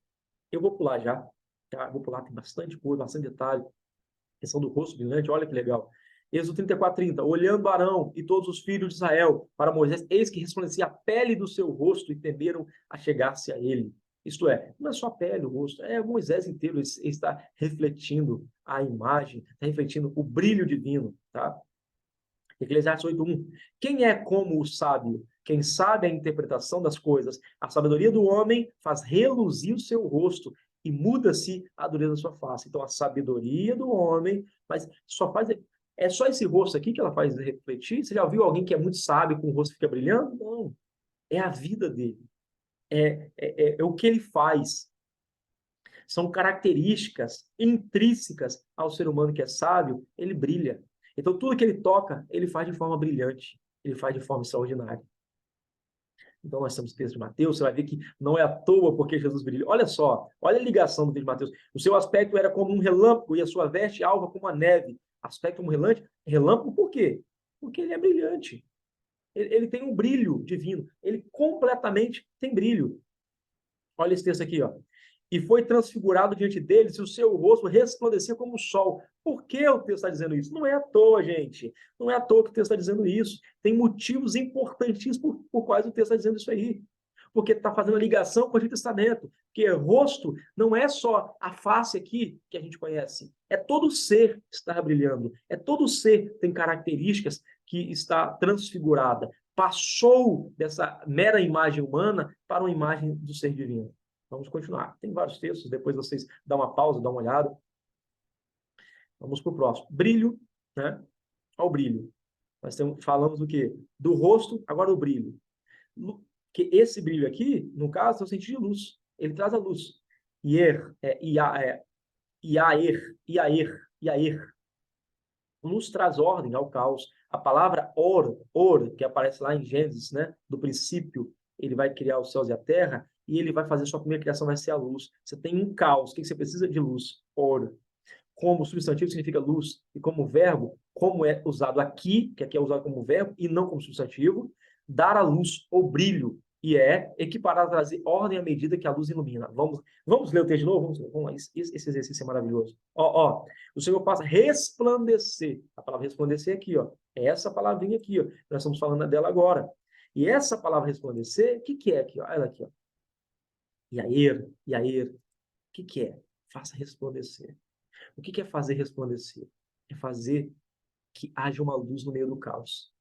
eu vou pular já, tá? Vou pular, tem bastante coisa, bastante detalhe. Questão do rosto brilhante, olha que legal. Êxodo 34:30. Olhando Arão e todos os filhos de Israel para Moisés, eis que resplandecia a pele do seu rosto e temeram a chegar-se a ele. Isto é, não é só a pele, o rosto, é Moisés inteiro, ele está refletindo a imagem, está refletindo o brilho divino, tá? Eclesiastes 8:1. Quem é como o sábio? Quem sabe a interpretação das coisas? A sabedoria do homem faz reluzir o seu rosto e muda-se a dureza da sua face. Então, a sabedoria do homem, mas só faz. É só esse rosto aqui que ela faz refletir? Você já viu alguém que é muito sábio com o rosto que fica brilhando? Não. É a vida dele. É o que ele faz. São características intrínsecas ao ser humano que é sábio, ele brilha. Então, tudo que ele toca, ele faz de forma brilhante, ele faz de forma extraordinária. Então, nós temos o texto de Mateus, você vai ver que não é à toa porque Jesus brilha. Olha só, olha a ligação do texto de Mateus. O seu aspecto era como um relâmpago e a sua veste alva como a neve. Aspecto como relâmpago por quê? Porque ele é brilhante. Ele tem um brilho divino. Ele completamente tem brilho. Olha esse texto aqui, ó. E foi transfigurado diante deles e o seu rosto resplandecia como o sol. Por que o texto está dizendo isso? Não é à toa, gente. Não é à toa que o texto está dizendo isso. Tem motivos importantíssimos por quais o texto está dizendo isso aí. Porque está fazendo a ligação com o Antigo Testamento. Porque rosto não é só a face aqui que a gente conhece. É todo ser que está brilhando. É todo ser que tem características que está transfigurada. Passou dessa mera imagem humana para uma imagem do ser divino. Vamos continuar. Tem vários textos, depois vocês dão uma pausa, dão uma olhada. Vamos para o próximo. Brilho, né? Olha o brilho. Nós falamos do quê? Do rosto, agora o brilho. Que esse brilho aqui, no caso, é o sentido de luz. Ele traz a luz. Iaer. Luz traz ordem ao caos. A palavra or, que aparece lá em Gênesis, né? Do princípio, ele vai criar os céus e a terra, e ele vai fazer sua primeira criação, vai ser a luz. Você tem um caos. O que você precisa de luz? Or. Como substantivo significa luz, e como verbo, como é usado aqui, que aqui é usado como verbo e não como substantivo, dar a luz ou brilho, e é equiparar a trazer ordem à medida que a luz ilumina. Vamos ler o texto de novo? Vamos lá, esse exercício é maravilhoso. O Senhor faz resplandecer. A palavra resplandecer aqui, ó. É essa palavrinha aqui, ó. Nós estamos falando dela agora. E essa palavra resplandecer, o que é aqui, ó? Ela aqui, ó. Iaer. O que é? Faça resplandecer. O que é fazer resplandecer? É fazer que haja uma luz no meio do caos.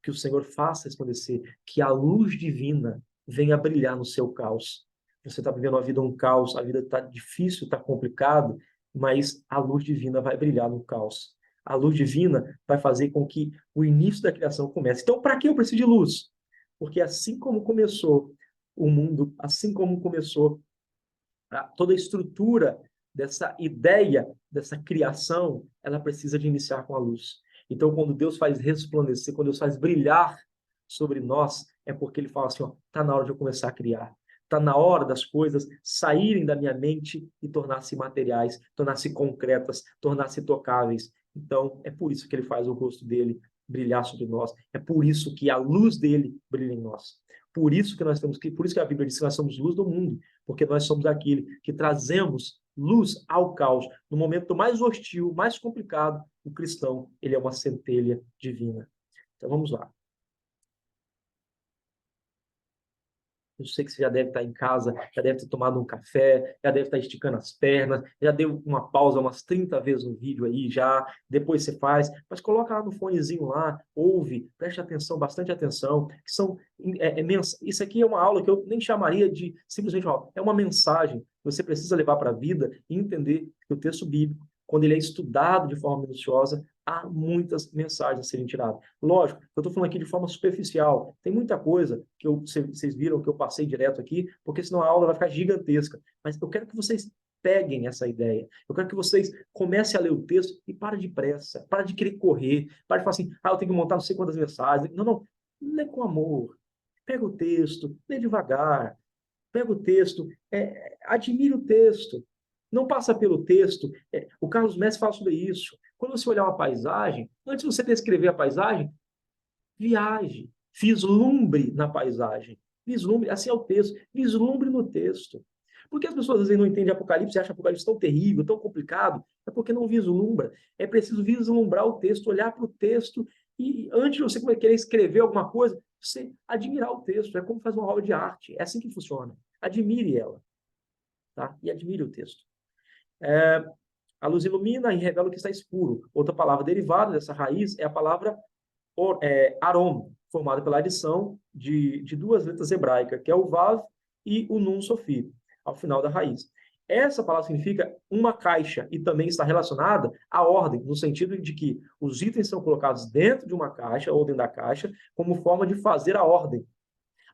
Que o Senhor faça resplandecer, que a luz divina venha brilhar no seu caos. Você está vivendo a vida um caos, a vida está difícil, está complicado, mas a luz divina vai brilhar no caos. A luz divina vai fazer com que o início da criação comece. Então, para que eu preciso de luz? Porque assim como começou o mundo, assim como começou toda a estrutura dessa ideia, dessa criação, ela precisa de iniciar com a luz. Então, quando Deus faz resplandecer, quando Deus faz brilhar sobre nós, é porque ele fala assim, ó, tá na hora de eu começar a criar. Tá na hora das coisas saírem da minha mente e tornar-se materiais, tornar-se concretas, tornar-se tocáveis. Então, é por isso que ele faz o rosto dele brilhar sobre nós. É por isso que a luz dele brilha em nós. Por isso que a Bíblia diz que nós somos luz do mundo, porque nós somos aquele que trazemos luz ao caos, no momento mais hostil, mais complicado, O cristão, ele é uma centelha divina. Então vamos lá. Eu sei que você já deve estar em casa, já deve ter tomado um café, já deve estar esticando as pernas, já deu uma pausa umas 30 vezes no vídeo aí, já, depois você faz, mas coloca lá no fonezinho lá, ouve, preste atenção, bastante atenção, que são, isso aqui é uma aula que eu nem chamaria de simplesmente, ó, é uma mensagem que você precisa levar para a vida e entender que o texto bíblico, quando ele é estudado de forma minuciosa, há muitas mensagens a serem tiradas. Lógico, eu estou falando aqui de forma superficial. Tem muita coisa que vocês viram que eu passei direto aqui, porque senão a aula vai ficar gigantesca. Mas eu quero que vocês peguem essa ideia. Eu quero que vocês comecem a ler o texto e parem de pressa, parem de querer correr, parem de falar assim, eu tenho que montar não sei quantas mensagens. Não, não. Lê com amor. Pega o texto, lê devagar. Pega o texto, admire o texto. Não passa pelo texto. O Carlos Messi fala sobre isso. Quando você olhar uma paisagem, antes de você descrever a paisagem, viaje, vislumbre na paisagem. Vislumbre, assim é o texto, vislumbre no texto. Por que as pessoas às vezes não entendem Apocalipse e acham Apocalipse tão terrível, tão complicado? É porque não vislumbra. É preciso vislumbrar o texto, olhar para o texto e antes de você querer escrever alguma coisa, você admirar o texto. É como fazer uma obra de arte. É assim que funciona. Admire ela, tá? E admire o texto. A luz ilumina e revela o que está escuro. Outra palavra derivada dessa raiz é a palavra Arom, formada pela adição de duas letras hebraicas, que é o Vav e o Nun Sofi, ao final da raiz. Essa palavra significa uma caixa e também está relacionada à ordem, no sentido de que os itens são colocados dentro de uma caixa ou dentro da caixa, como forma de fazer a ordem.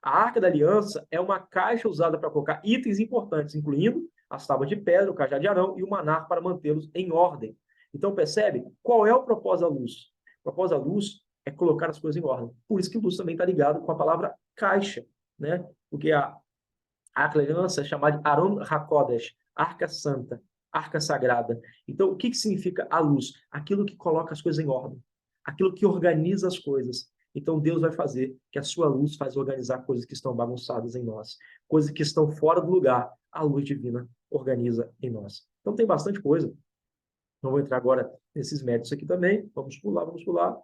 A Arca da Aliança é uma caixa usada para colocar itens importantes, incluindo as tábuas de pedra, o cajado de Arão e o manar para mantê-los em ordem. Então, percebe? Qual é o propósito da luz? O propósito da luz é colocar as coisas em ordem. Por isso que luz também está ligado com a palavra caixa, né? Porque a Arca da Aliança é chamada de Aron HaKodesh, Arca Santa, Arca Sagrada. Então, o que significa a luz? Aquilo que coloca as coisas em ordem, aquilo que organiza as coisas. Então, Deus vai fazer que a sua luz faz organizar coisas que estão bagunçadas em nós, coisas que estão fora do lugar. A luz divina organiza em nós. Então, tem bastante coisa. Não vou entrar agora nesses méritos aqui também. Vamos pular, vamos pular.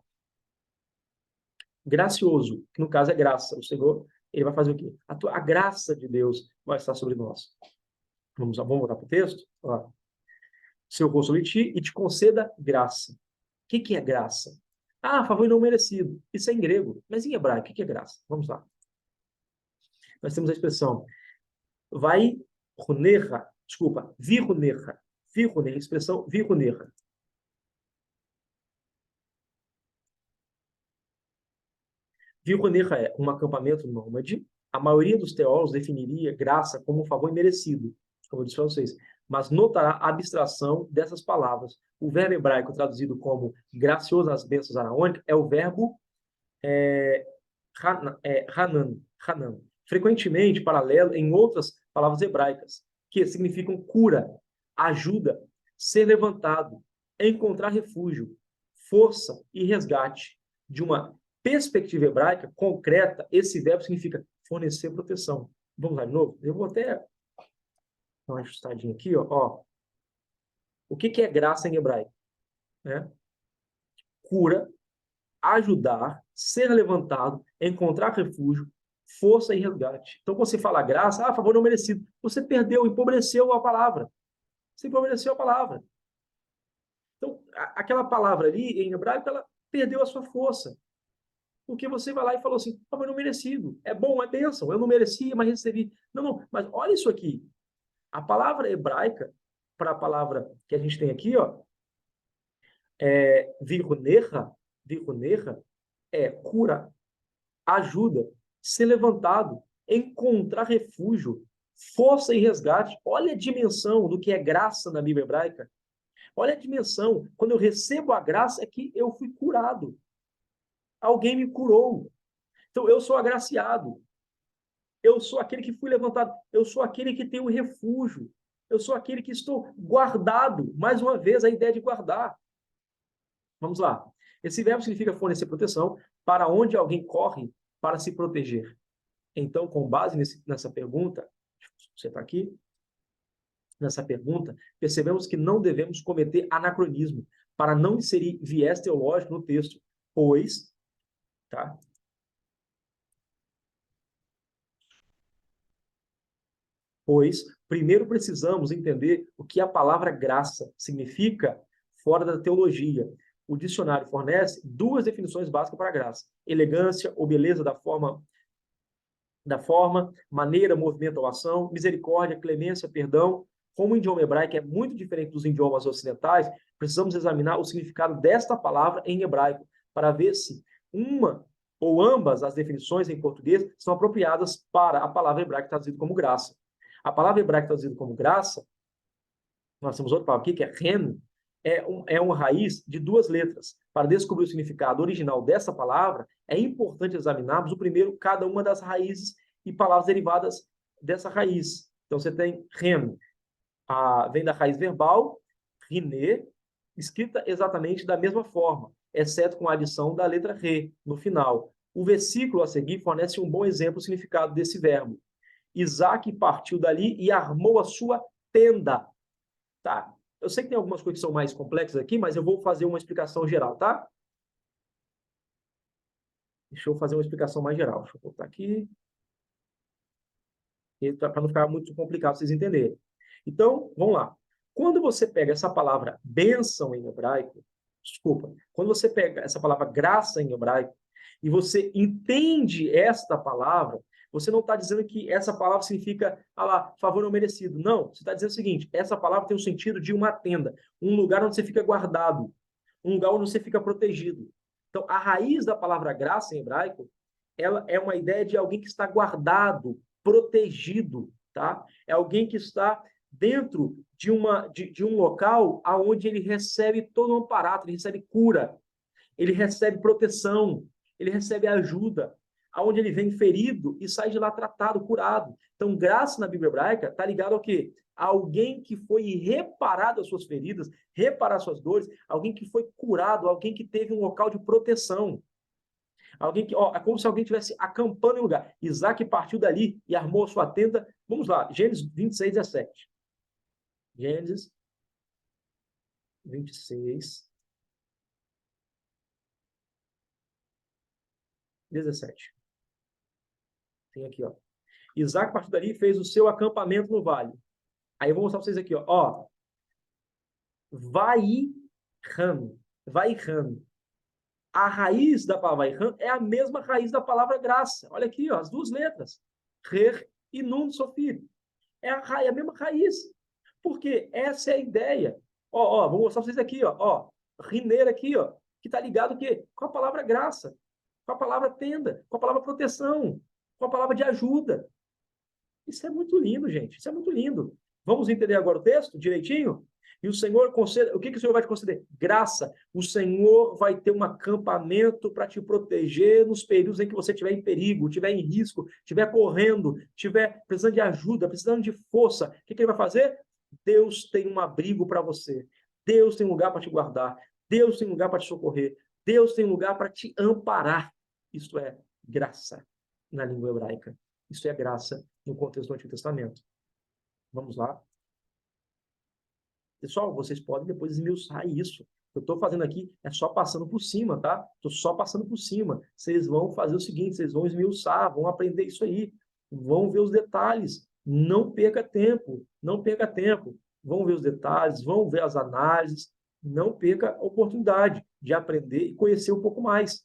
Gracioso, que no caso é graça. O Senhor, ele vai fazer o quê? A graça de Deus vai estar sobre nós. Vamos voltar para o texto? Ó. Seu rosto sobre ti e te conceda graça. O que é graça? Favor não merecido. Isso é em grego. Mas em hebraico, o que é graça? Vamos lá. Nós temos a expressão vai runerra, desculpa, virunerra. Virunerra, expressão virunerra. Virunerra é um acampamento nômade. A maioria dos teólogos definiria graça como um favor imerecido, como eu disse para vocês, mas notará a abstração dessas palavras. O verbo hebraico traduzido como gracioso nas bênçãos araônicas é o verbo hanan, hanan, frequentemente paralelo em outras palavras hebraicas, que significam cura, ajuda, ser levantado, encontrar refúgio, força e resgate. De uma perspectiva hebraica concreta, esse verbo significa fornecer proteção. Vamos lá de novo? Eu vou até dar uma ajustadinha aqui, ó. O que é graça em hebraico? Né? Cura, ajudar, ser levantado, encontrar refúgio, força e resgate. Então, quando você fala graça, favor não merecido. Você perdeu, empobreceu a palavra. Você empobreceu a palavra. Então, aquela palavra ali, em hebraico, ela perdeu a sua força. Porque você vai lá e falou assim, favor não merecido. É bom, é bênção. Eu não merecia, mas recebi. Não, não, mas olha isso aqui. A palavra hebraica, para a palavra que a gente tem aqui, ó, virunerra, é cura, ajuda, ser levantado, encontrar refúgio, força e resgate. Olha a dimensão do que é graça na Bíblia hebraica. Olha a dimensão. Quando eu recebo a graça, é que eu fui curado. Alguém me curou. Então, eu sou agraciado. Eu sou aquele que fui levantado. Eu sou aquele que tem o refúgio. Eu sou aquele que estou guardado. Mais uma vez, a ideia de guardar. Vamos lá. Esse verbo significa fornecer proteção para onde alguém corre para se proteger. Então, com base nessa pergunta, você está aqui, nessa pergunta, percebemos que não devemos cometer anacronismo. para não inserir viés teológico no texto, pois, tá? Pois, primeiro precisamos entender o que a palavra graça significa fora da teologia. O dicionário fornece duas definições básicas para graça: elegância ou beleza da forma, maneira, movimento ou ação, misericórdia, clemência, perdão. Como o idioma hebraico é muito diferente dos idiomas ocidentais, precisamos examinar o significado desta palavra em hebraico para ver se uma ou ambas as definições em português são apropriadas para a palavra hebraica traduzida como graça. A palavra hebraica traduzida como graça, nós temos outra palavra aqui, que é ren, é uma raiz de duas letras. Para descobrir o significado original dessa palavra, é importante examinarmos o primeiro cada uma das raízes e palavras derivadas dessa raiz. Então, você tem ren, vem da raiz verbal, rine, escrita exatamente da mesma forma, exceto com a adição da letra re no final. O versículo a seguir fornece um bom exemplo do significado desse verbo. Isaac partiu dali e armou a sua tenda. Tá? Eu sei que tem algumas coisas que são mais complexas aqui, mas eu vou fazer uma explicação geral, tá? Deixa eu fazer uma explicação mais geral. Deixa eu botar aqui, para não ficar muito complicado para vocês entenderem. Então, vamos lá. Quando você pega essa palavra bênção em hebraico, desculpa, quando você pega essa palavra graça em hebraico, e você entende esta palavra, você não está dizendo que essa palavra significa, favor não merecido. Não, você está dizendo o seguinte, essa palavra tem o sentido de uma tenda, um lugar onde você fica guardado, um lugar onde você fica protegido. Então, a raiz da palavra graça em hebraico, ela é uma ideia de alguém que está guardado, protegido, tá? É alguém que está dentro de um local onde ele recebe todo um aparato, ele recebe cura, ele recebe proteção, ele recebe ajuda, aonde ele vem ferido e sai de lá tratado, curado. Então, graça na Bíblia hebraica está ligado ao quê? Alguém que foi reparado as suas feridas, reparar as suas dores, alguém que foi curado, alguém que teve um local de proteção. Alguém que, é como se alguém estivesse acampando em lugar. Isaac partiu dali e armou a sua tenda. Vamos lá, Gênesis 26, 17. Gênesis 26, 17. Tem aqui, ó. Isaac partiu dali e fez o seu acampamento no vale. Aí eu vou mostrar para vocês aqui, ó. Vai-ran. Vai-ran. A raiz da palavra vai-ran é a mesma raiz da palavra graça. Olha aqui, ó, as duas letras. Rer e nun sofir. É a mesma raiz. Porque essa é a ideia. Vou mostrar para vocês aqui, ó. Rineira aqui, ó, que está ligado o quê? Com a palavra graça, com a palavra tenda, com a palavra proteção, com a palavra de ajuda. Isso é muito lindo, gente. Isso é muito lindo. Vamos entender agora o texto direitinho? E o Senhor concede, o que o Senhor vai te conceder? Graça. O Senhor vai ter um acampamento para te proteger nos períodos em que você estiver em perigo, estiver em risco, estiver correndo, estiver precisando de ajuda, precisando de força. O que ele vai fazer? Deus tem um abrigo para você. Deus tem um lugar para te guardar. Deus tem um lugar para te socorrer. Deus tem um lugar para te amparar. Isso é graça na língua hebraica. Isso é graça no contexto do Antigo Testamento. Vamos lá. Pessoal, vocês podem depois esmiuçar isso. O que eu estou fazendo aqui é só passando por cima, tá? Estou só passando por cima. Vocês vão fazer o seguinte, vocês vão esmiuçar, vão aprender isso aí. Vão ver os detalhes. Não perca tempo. Não perca tempo. Vão ver os detalhes, vão ver as análises. Não perca a oportunidade de aprender e conhecer um pouco mais.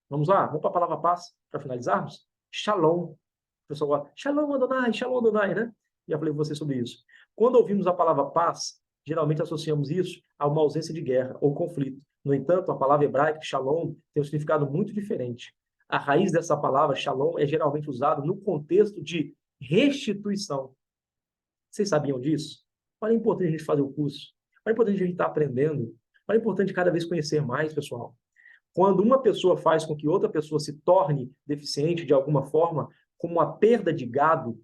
Vamos lá? Vamos para a palavra paz para finalizarmos? Shalom. O pessoal fala, Shalom Adonai, né? Já falei com vocês sobre isso. Quando ouvimos a palavra paz, geralmente associamos isso a uma ausência de guerra ou conflito. No entanto, a palavra hebraica, shalom, tem um significado muito diferente. A raiz dessa palavra, shalom, é geralmente usada no contexto de restituição. Vocês sabiam disso? Olha, é importante a gente fazer o curso. Olha, é importante a gente estar aprendendo. Olha, é importante cada vez conhecer mais, pessoal. Quando uma pessoa faz com que outra pessoa se torne deficiente de alguma forma, como a perda de gado,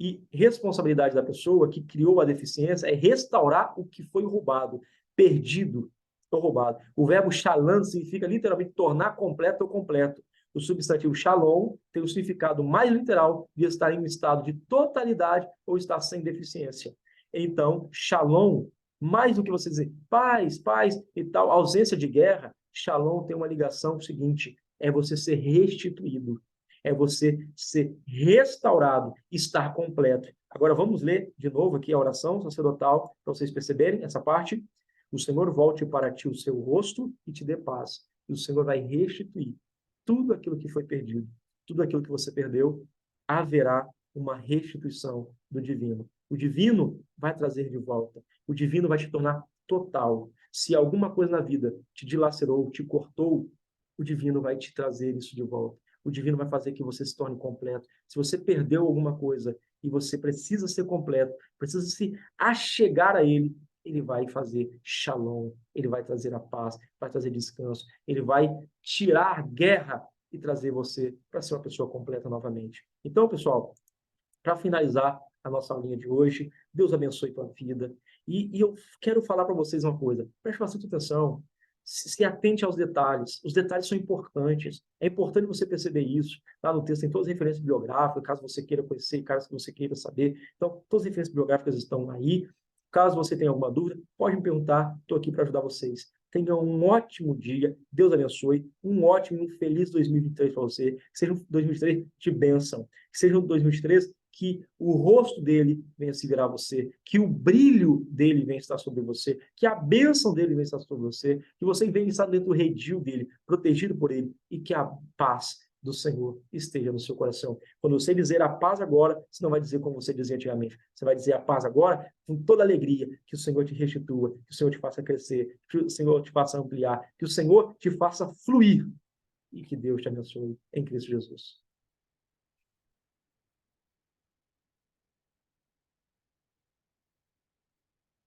e responsabilidade da pessoa que criou a deficiência é restaurar o que foi roubado, perdido ou roubado. O verbo shalom significa literalmente tornar completo ou completo. O substantivo shalom tem o significado mais literal de estar em um estado de totalidade ou estar sem deficiência. Então, shalom Mais do que você dizer paz, paz e tal, ausência de guerra, Shalom tem uma ligação seguinte, é você ser restituído, é você ser restaurado, estar completo. Agora vamos ler de novo aqui a oração sacerdotal, para vocês perceberem essa parte. O Senhor volte para ti o seu rosto e te dê paz. E o Senhor vai restituir tudo aquilo que foi perdido, tudo aquilo que você perdeu, haverá uma restituição do divino. O divino vai trazer de volta. O divino vai te tornar total. Se alguma coisa na vida te dilacerou, te cortou, o divino vai te trazer isso de volta. O divino vai fazer que você se torne completo. Se você perdeu alguma coisa e você precisa ser completo, precisa se achegar a ele, ele vai fazer shalom, ele vai trazer a paz, vai trazer descanso, ele vai tirar a guerra e trazer você para ser uma pessoa completa novamente. Então, pessoal, para finalizar a nossa aulinha de hoje, Deus abençoe tua vida. E eu quero falar para vocês uma coisa, preste bastante atenção, se atente aos detalhes. Os detalhes são importantes. É importante você perceber isso. Lá no texto tem todas as referências biográficas, caso você queira conhecer, caso você queira saber. Então, todas as referências biográficas estão aí. Caso você tenha alguma dúvida, pode me perguntar. Estou aqui para ajudar vocês. Tenham um ótimo dia. Deus abençoe. Um ótimo e um feliz 2023 para você. Que seja um 2023 de bênção. Que seja um 2023 que o rosto dele venha se virar a você, que o brilho dele venha estar sobre você, que a bênção dele venha estar sobre você, que você venha estar dentro do redil dele, protegido por ele, e que a paz do Senhor esteja no seu coração. Quando você dizer a paz agora, você não vai dizer como você dizia antigamente, você vai dizer a paz agora com toda alegria, que o Senhor te restitua, que o Senhor te faça crescer, que o Senhor te faça ampliar, que o Senhor te faça fluir, e que Deus te abençoe em Cristo Jesus.